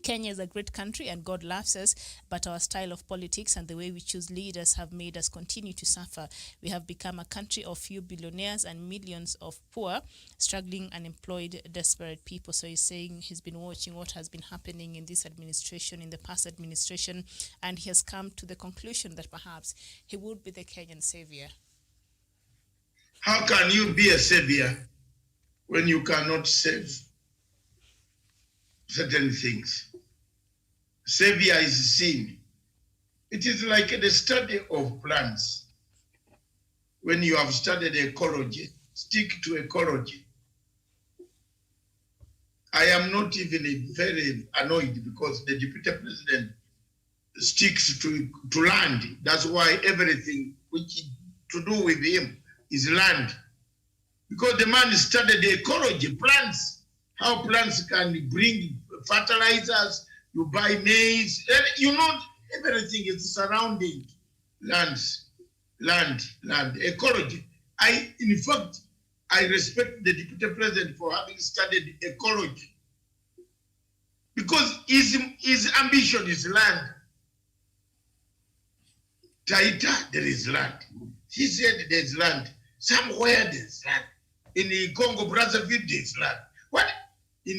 Kenya is a great country and God loves us, but our style of politics and the way we choose leaders have made us continue to suffer. We have become a country of few billionaires and millions of poor, struggling, unemployed, desperate people. So he's saying he's been watching what has been happening in this administration, in the past administration, and he has come to the conclusion that perhaps he would be the Kenyan savior. How can you be a savior when you cannot save certain things? Savior is sin. It is like the study of plants. When you have studied ecology, stick to ecology. I am not even very annoyed because the deputy president sticks to land. That's why everything which to do with him is land. Because the man studied the ecology, plants, how plants can bring fertilizers, you buy maize, and you know, everything is surrounding land, ecology. In fact, I respect the deputy president for having studied ecology because his ambition is land. Taita, there is land. He said there's land. Somewhere there's land. In the Congo, Brazzaville, there's land. What? In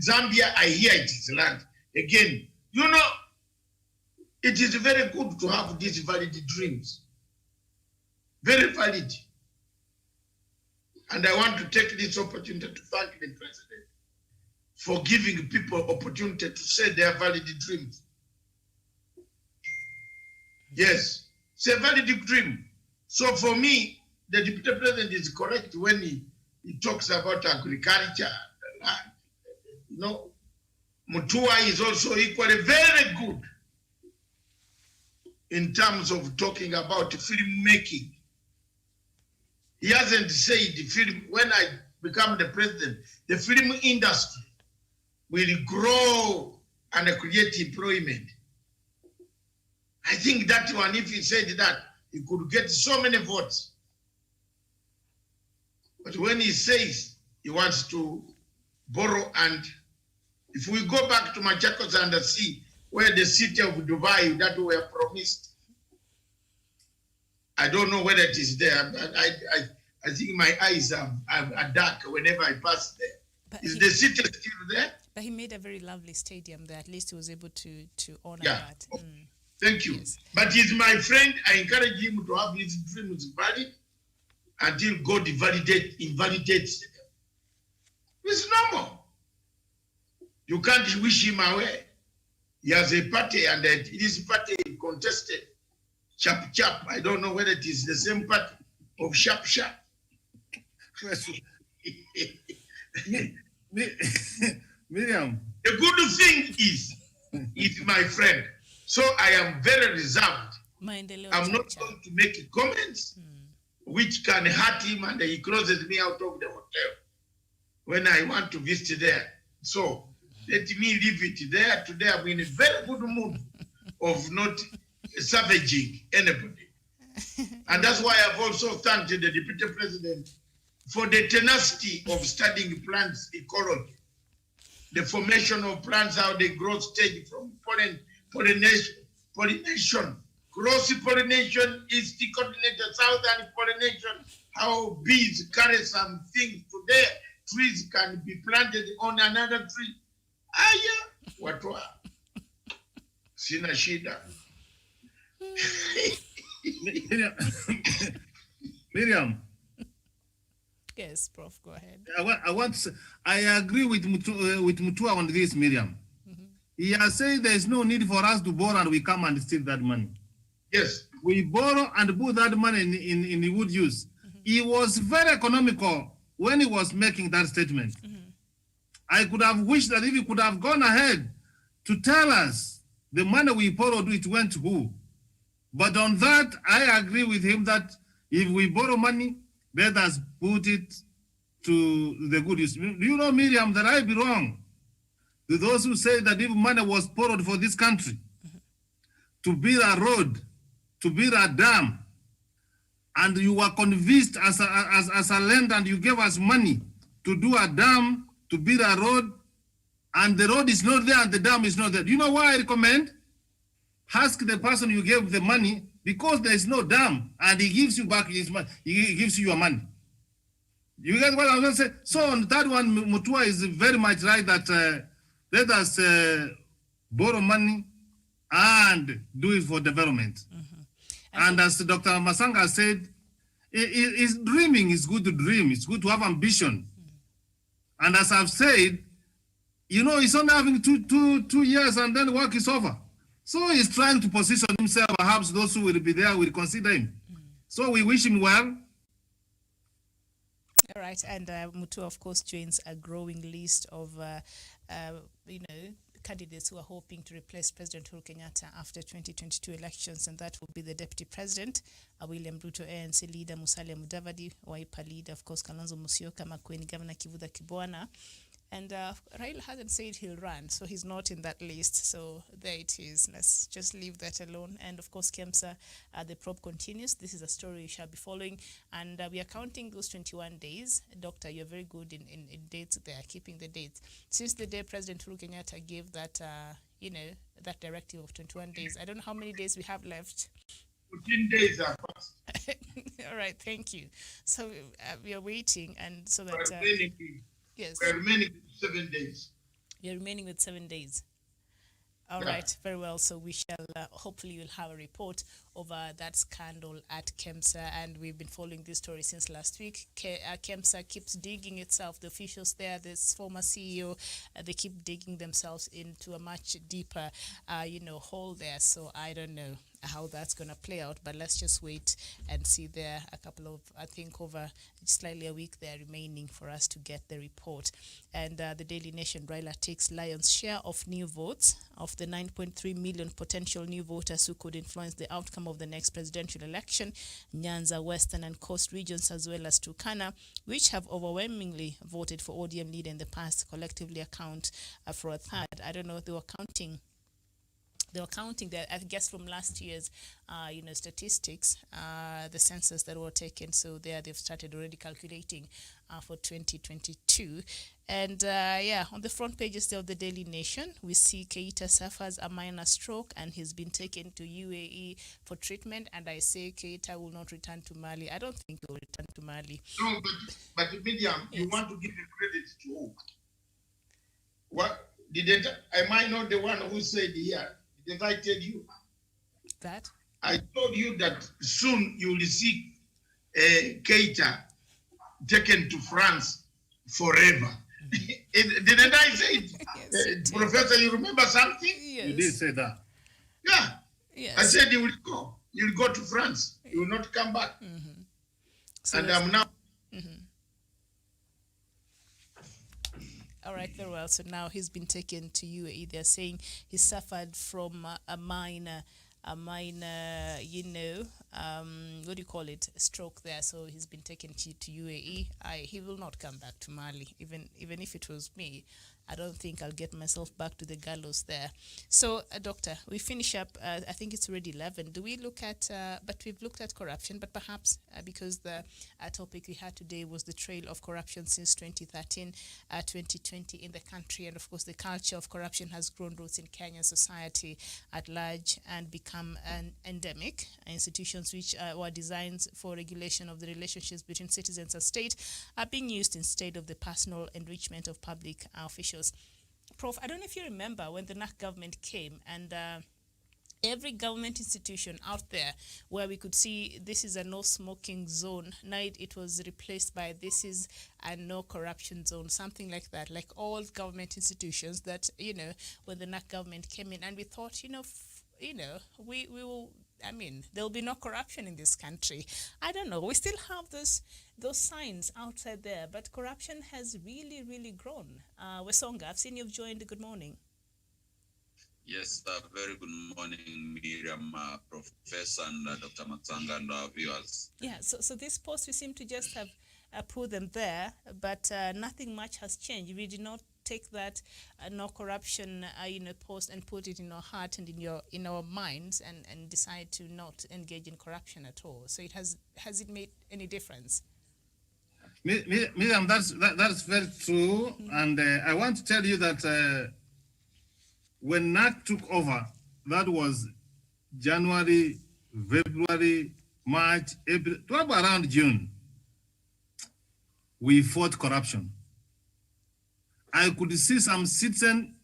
Zambia, I hear it is land. Again, you know, it is very good to have these valid dreams. Very valid. And I want to take this opportunity to thank the president for giving people opportunity to say their valid dreams. Yes, it's a valid dream. So for me, the deputy president is correct when he talks about agriculture. You know, Mutua is also equally very good in terms of talking about filmmaking. He hasn't said the film, when I become the president, the film industry will grow and create employment. I think that one, if he said that, he could get so many votes. But when he says he wants to borrow, and if we go back to Machakos and see where the city of Dubai that we were promised, I don't know whether it is there. I think my eyes are dark whenever I pass there. But is the city still there? But he made a very lovely stadium there. At least he was able to honor Yeah. that. Thank you. Yes. But he's my friend. I encourage him to have his dreams valid until God invalidates them. It's normal. You can't wish him away. He has a party, and his party contested. Chap Chap. I don't know whether it is the same party of Sharp Sharp. Miriam. The good thing is my friend. So I am very reserved. I'm not going to make comments which can hurt him, and he closes me out of the hotel when I want to visit there. So let me leave it there. Today I'm in a very good mood of not savaging anybody. And that's why I've also thanked the deputy president for the tenacity of studying plants ecology, the formation of plants, how they grow stage from pollination, cross-pollination, east-coordinated, southern pollination, how bees carry some things to there, trees can be planted on another tree. Aya, watwa. Sina shida. Miriam. Yes, Prof, go ahead. I agree with Mutua on this, Miriam. He has said there is no need for us to borrow and we come and steal that money. Yes. We borrow and put that money in the wood use. He was very economical when he was making that statement. I could have wished that if he could have gone ahead to tell us the money we borrowed, it went to who. But on that, I agree with him that if we borrow money, let us put it to the good use. Do you know, Miriam, that I belong to those who say that if money was borrowed for this country to build a road, to build a dam, and you were convinced as a lender and you gave us money to do a dam, to build a road, and the road is not there and the dam is not there. Do you know why I recommend? Ask the person you gave the money, because there is no dam and he gives you back his money, he gives you your money. You get what I'm going to say? So on the third one, Mutua is very much right that let us borrow money and do it for development. And as Dr. Masanga said, dreaming is good to dream. It's good to have ambition. And as I've said, you know, he's only having two years and then work is over. So he's trying to position himself. Perhaps those who will be there will consider him. So we wish him well. All right, and Mutu, of course, joins a growing list of, candidates who are hoping to replace President Uhuru Kenyatta after 2022 elections, and that will be the Deputy President, William Ruto, ANC leader Musalia Mudavadi, Wiper leader, of course, Kalonzo Musyoka, Makueni Governor Kivutha Kibwana. And Raila hasn't said he'll run, so he's not in that list. So there it is. Let's just leave that alone. And of course, KEMSA, the probe continues. This is a story you shall be following. And we are counting those 21 days. Doctor, you're very good in dates there, keeping the dates. Since the day President Uhuru Kenyatta gave that, that directive of 21 days, I don't know how many days we have left. 14 days are passed. All right, thank you. So we are waiting, and so that... yes. We're remaining with 7 days. You're remaining with 7 days. All right, very well. So we shall, hopefully you'll have a report over that scandal at KEMSA, and we've been following this story since last week. KEMSA keeps digging itself. The officials there, this former CEO, they keep digging themselves into a much deeper, hole there. So I don't know how that's going to play out, but let's just wait and see. There a couple of, I think, over slightly a week there remaining for us to get the report. And the Daily Nation, Raila takes lion's share of new votes. Of the 9.3 million potential new voters who could influence the outcome of the next presidential election, Nyanza, Western and Coast regions, as well as Turkana, which have overwhelmingly voted for ODM leader in the past, collectively account for a third. I don't know if they were counting. They were counting that, I guess, from last year's, statistics, the census that were taken. So there they've started already calculating for 2022. And on the front pages of the Daily Nation, we see Keita suffers a minor stroke and he's been taken to UAE for treatment. And I say Keita will not return to Mali. I don't think he will return to Mali. No, but Miriam, yes. You want to give him credit to who? What didn't am I not the one who said here? Did I tell you that? I told you that soon you will see Keita taken to France forever. Didn't I say it? Yes, Professor, you remember something? Yes. You did say that. Yeah. Yes. I said he will go. He will go to France. He will not come back. Mm-hmm. So and I'm now. Mm-hmm. All right, very well. So now he's been taken to UAE. They're saying he suffered from a minor, what do you call it, stroke there. So he's been taken to UAE. He will not come back to Mali. Even if it was me, I don't think I'll get myself back to the gallows there. So, Doctor, we finish up. I think it's already 11. Do we look at, but we've looked at corruption, but perhaps because the topic we had today was the trail of corruption since 2013, 2020 in the country. And of course, the culture of corruption has grown roots in Kenyan society at large and become an endemic. Institutions which were designed for regulation of the relationships between citizens and state are being used instead of the personal enrichment of public officials. Prof, I don't know if you remember when the NAC government came and every government institution out there where we could see this is a no smoking zone, now it was replaced by this is a no corruption zone, something like that, like all government institutions that, when the NAC government came in, and we thought, we will, there'll be no corruption in this country. I don't know. We still have those signs outside there, but corruption has really, really grown. Wesonga, I've seen you've joined. Good morning. Yes, very good morning, Miriam, Professor and Dr. Matsanga and our viewers. Yeah, so this post, we seem to just have put them there, but nothing much has changed. We did not take that no corruption post and put it in our heart and in our minds and decide to not engage in corruption at all. So has it made any difference? Miriam, that's very true. And I want to tell you that when NAC took over, that was January, February, March, April, around June, we fought corruption. I could see some citizen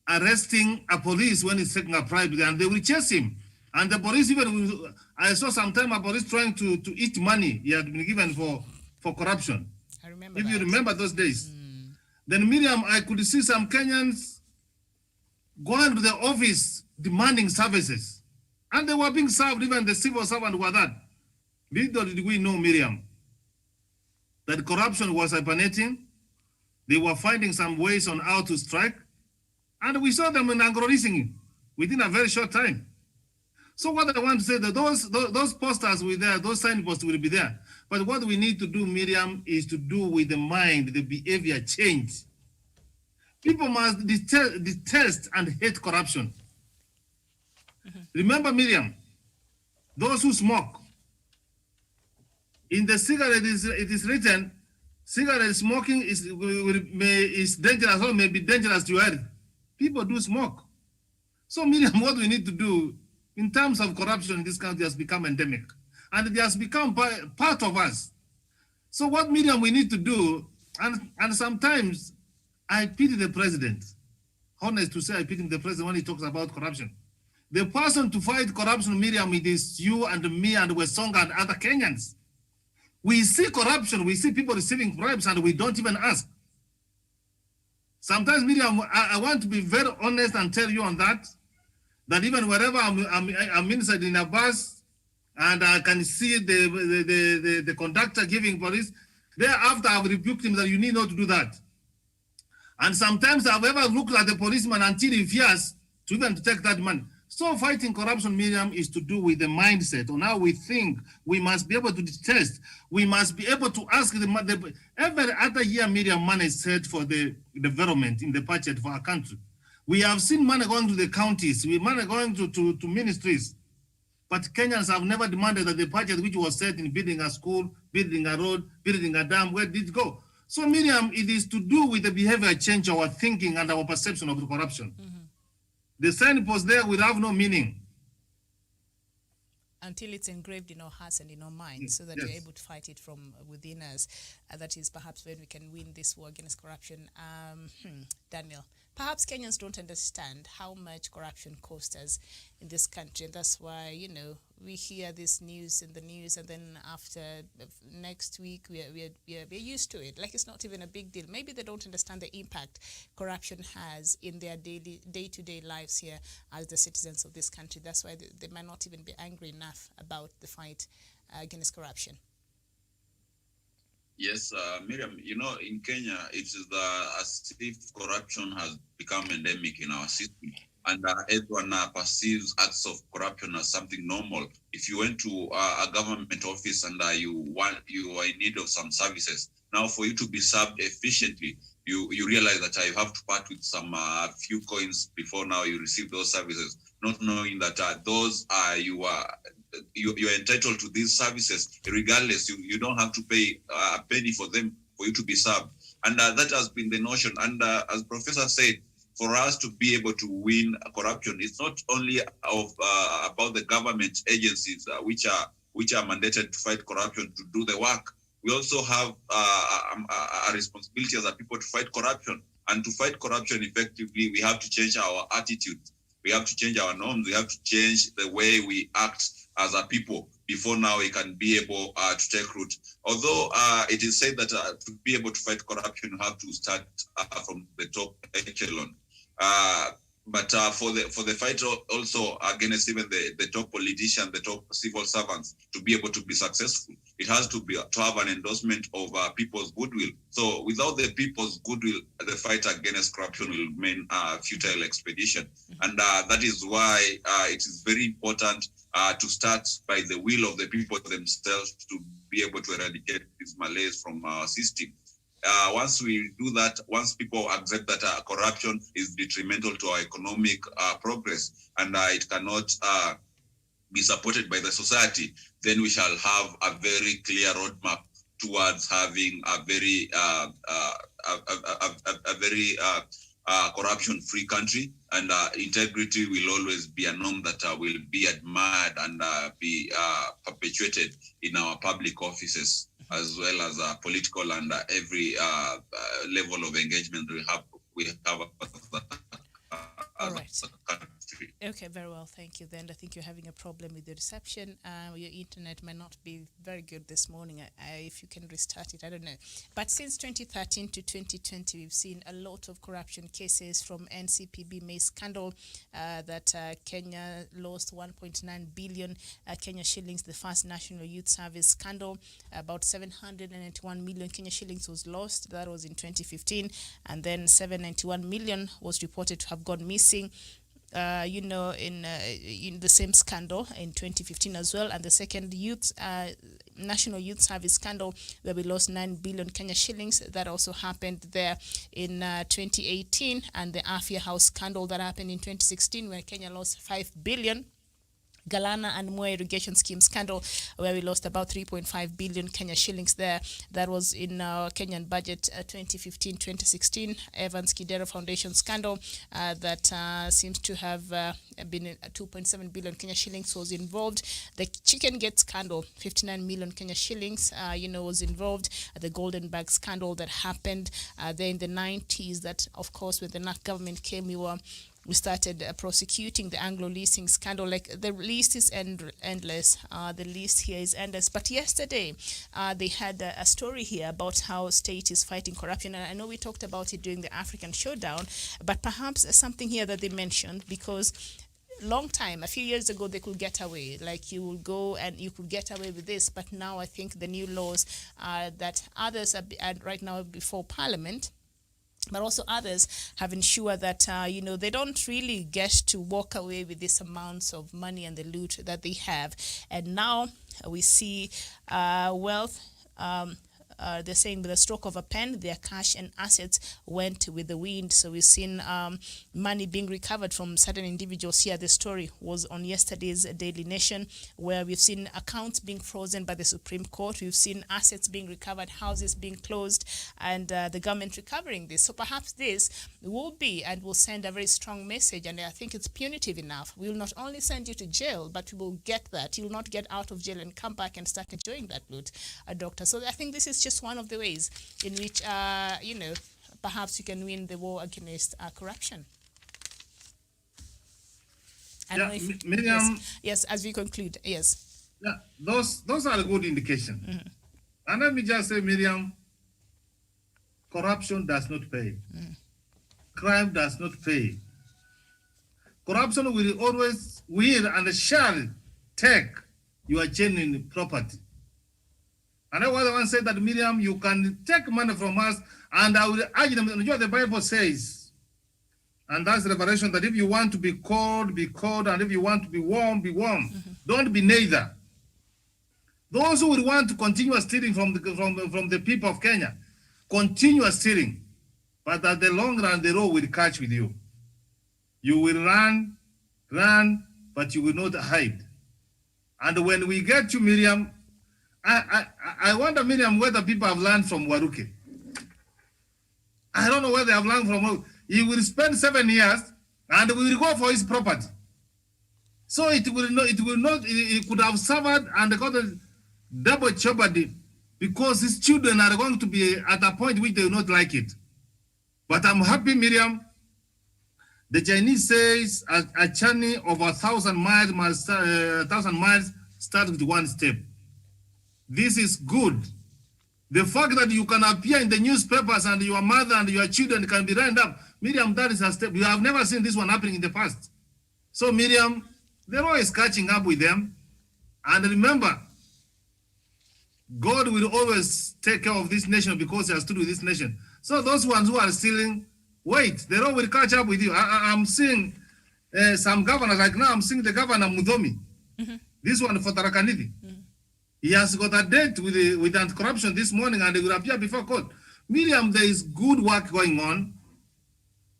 arresting a police when he's taking a bribe, and they will chase him. And the police even, I saw sometime a police trying to eat money he had been given for corruption. I remember If that. you remember those days. Then Miriam, I could see some Kenyans going to the office demanding services. And they were being served, even the civil servant were that. Little did we know, Miriam, that corruption was hibernating. They were finding some ways on how to strike. And we saw them in Anglo-Racing within a very short time. So what I want to say, that those posters were there, those signposts will be there. But what we need to do, Miriam, is to do with the mind, the behavior change. People must detest and hate corruption. Remember, Miriam, those who smoke, in the cigarette it is written, cigarette smoking is dangerous or may be dangerous to your health. People do smoke. So, Miriam, what we need to do in terms of corruption in this country has become endemic. And it has become part of us. So what, Miriam, we need to do, and sometimes I pity the president. Honest to say, I pity the president when he talks about corruption. The person to fight corruption, Miriam, it is you and me and Wesonga and other Kenyans. We see corruption, we see people receiving bribes, and we don't even ask. Sometimes, Miriam, I want to be very honest and tell you on that even wherever I'm inside in a bus and I can see the conductor giving police, thereafter I've rebuked him that you need not to do that. And sometimes I've ever looked at the policeman until he fears to even to take that money. So fighting corruption, Miriam, is to do with the mindset on how we think. We must be able to detest. We must be able to ask every other year, Miriam, money is set for the development in the budget for our country. We have seen money going to the counties, money going to ministries. But Kenyans have never demanded that the budget which was set in building a school, building a road, building a dam, where did it go? So, Miriam, it is to do with the behavior change, our thinking and our perception of the corruption. The signpost there will have no meaning. Until it's engraved in our hearts and in our minds, so that we're able to fight it from within us. That is perhaps when we can win this war against corruption. Daniel, perhaps Kenyans don't understand how much corruption costs us in this country. And that's why, we hear this news in the news, and then after next week, we're used to it. Like it's not even a big deal. Maybe they don't understand the impact corruption has in their day-to-day lives here as the citizens of this country. That's why they might not even be angry enough about the fight against corruption. Yes, Miriam, in Kenya, it is as if corruption has become endemic in our system. And everyone perceives acts of corruption as something normal. If you went to a government office and you are in need of some services, now for you to be served efficiently, you realize that you have to part with some few coins before now you receive those services, not knowing that you're entitled to these services regardless. You don't have to pay a penny for them for you to be served. And that has been the notion. And as Professor said, for us to be able to win corruption, it's not only about the government agencies which are mandated to fight corruption to do the work. We also have a responsibility as a people to fight corruption. And to fight corruption effectively, we have to change our attitude. We have to change our norms. We have to change the way we act as a people before now we can be able to take root. Although it is said that to be able to fight corruption, you have to start from the top echelon. But for the fight also against even the top politicians, the top civil servants, to be able to be successful, it has to have an endorsement of people's goodwill. So without the people's goodwill, the fight against corruption will remain a futile expedition. And that is why it is very important to start by the will of the people themselves to be able to eradicate this malaise from our system. Once we do that, once people accept that corruption is detrimental to our economic progress and it cannot be supported by the society, then we shall have a very clear roadmap towards having a very corruption-free country, and integrity will always be a norm that will be admired and be perpetuated in our public offices, as well as political and every level of engagement we have All right. as a country. Okay, very well. Thank you. Then I think you're having a problem with the reception. Your internet might not be very good this morning. If you can restart it, I don't know. But since 2013 to 2020, we've seen a lot of corruption cases, from NCPB maize scandal that Kenya lost 1.9 billion Kenya shillings. The first National Youth Service scandal, about 791 million Kenya shillings was lost. That was in 2015. And then 791 million was reported to have gone missing. In the same scandal in 2015 as well. And the second National Youth Service scandal, where we lost 9 billion Kenya shillings, that also happened there in 2018. And the Afya House scandal that happened in 2016, where Kenya lost 5 billion. Galana and Moa irrigation scheme scandal, where we lost about 3.5 billion Kenya shillings there. That was in our Kenyan budget 2015-2016. Evans Kidero Foundation scandal that seems to have been 2.7 billion Kenya shillings was involved. The Chicken Gate scandal, 59 million Kenya shillings, was involved. The Golden Bag scandal that happened there in the 90s, that, of course, when the NAC government came, we started prosecuting the Anglo leasing scandal. Like, the list is endless. The list here is endless. But yesterday, they had a story here about how state is fighting corruption. And I know we talked about it during the African Showdown, but perhaps something here that they mentioned, because long time, a few years ago, they could get away. Like, you will go and you could get away with this. But now I think the new laws that others are right now before Parliament, but also others have ensured that, they don't really get to walk away with these amounts of money and the loot that they have. And now we see wealth. They're saying with a stroke of a pen, their cash and assets went with the wind. So we've seen money being recovered from certain individuals here. The story was on yesterday's Daily Nation, where we've seen accounts being frozen by the Supreme Court. We've seen assets being recovered, houses being closed, and the government recovering this. So perhaps this will be and will send a very strong message, and I think it's punitive enough. We will not only send you to jail, but we will get that. You will not get out of jail and come back and start enjoying that loot, Doctor. So I think this is just one of the ways in which, perhaps you can win the war against corruption. Miriam, yes, as we conclude, yes. Yeah, those are a good indication. Mm-hmm. And let me just say, Miriam, corruption does not pay. Mm. Crime does not pay. Corruption will and shall take your genuine property. And I was the one said that, Miriam, you can take money from us, and I will urge them. You know what the Bible says, and that's the revelation, that if you want to be cold, and if you want to be warm, be warm. Mm-hmm. Don't be neither. Those who will want to continue stealing from the people of Kenya, continue stealing, but at the long run, the road will catch with you. You will run, but you will not hide. And when we get to Miriam, I wonder, Miriam, whether people have learned from Waruke. I don't know whether they have learned from Waruke. He will spend 7 years and we will go for his property. So it could have suffered and got a double jeopardy, because his children are going to be at a point which they will not like it. But I'm happy, Miriam. The Chinese says a journey of 1,000 miles starts with one step. This is good. The fact that you can appear in the newspapers and your mother and your children can be lined up, Miriam, that is a step. You have never seen this one happening in the past. So, Miriam, the law is catching up with them. And remember, God will always take care of this nation because he has stood with this nation. So those ones who are stealing, wait, the law will catch up with you. I'm seeing some governors, like now I'm seeing the governor Mudhomi. Mm-hmm. This one for Tarakaniti. Mm-hmm. He has got a date with anti-corruption this morning, and he will appear before court. Miriam, there is good work going on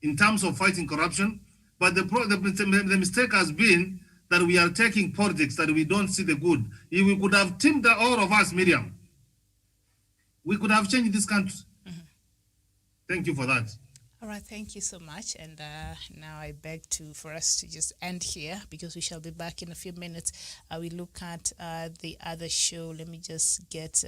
in terms of fighting corruption, but the mistake has been that we are taking politics, that we don't see the good. If we could have teamed all of us, Miriam, we could have changed this country. Thank you for that. All right, thank you so much. And now I beg for us to just end here, because we shall be back in a few minutes. We look at the other show. Let me just get...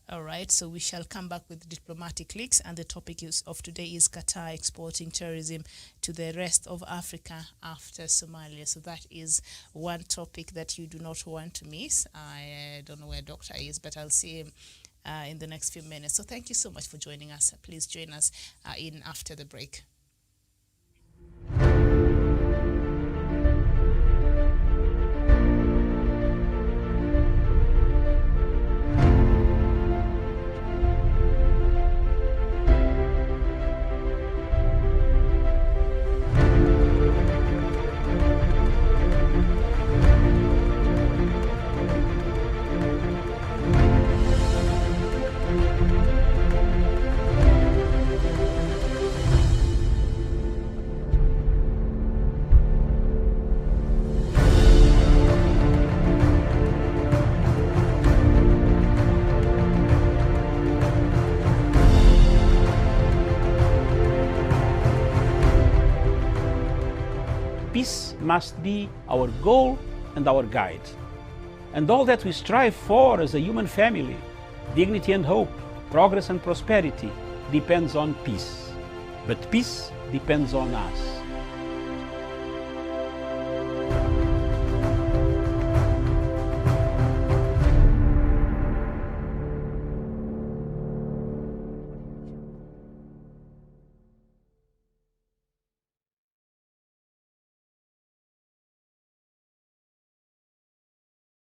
all right, so we shall come back with diplomatic leaks, and the topic of today is Qatar exporting terrorism to the rest of Africa after Somalia. So that is one topic that you do not want to miss. I don't know where Doctor is, but I'll see him in the next few minutes. So thank you so much for joining us. Please join us in after the break. Peace must be our goal and our guide. And all that we strive for as a human family, dignity and hope, progress and prosperity, depends on peace. But peace depends on us.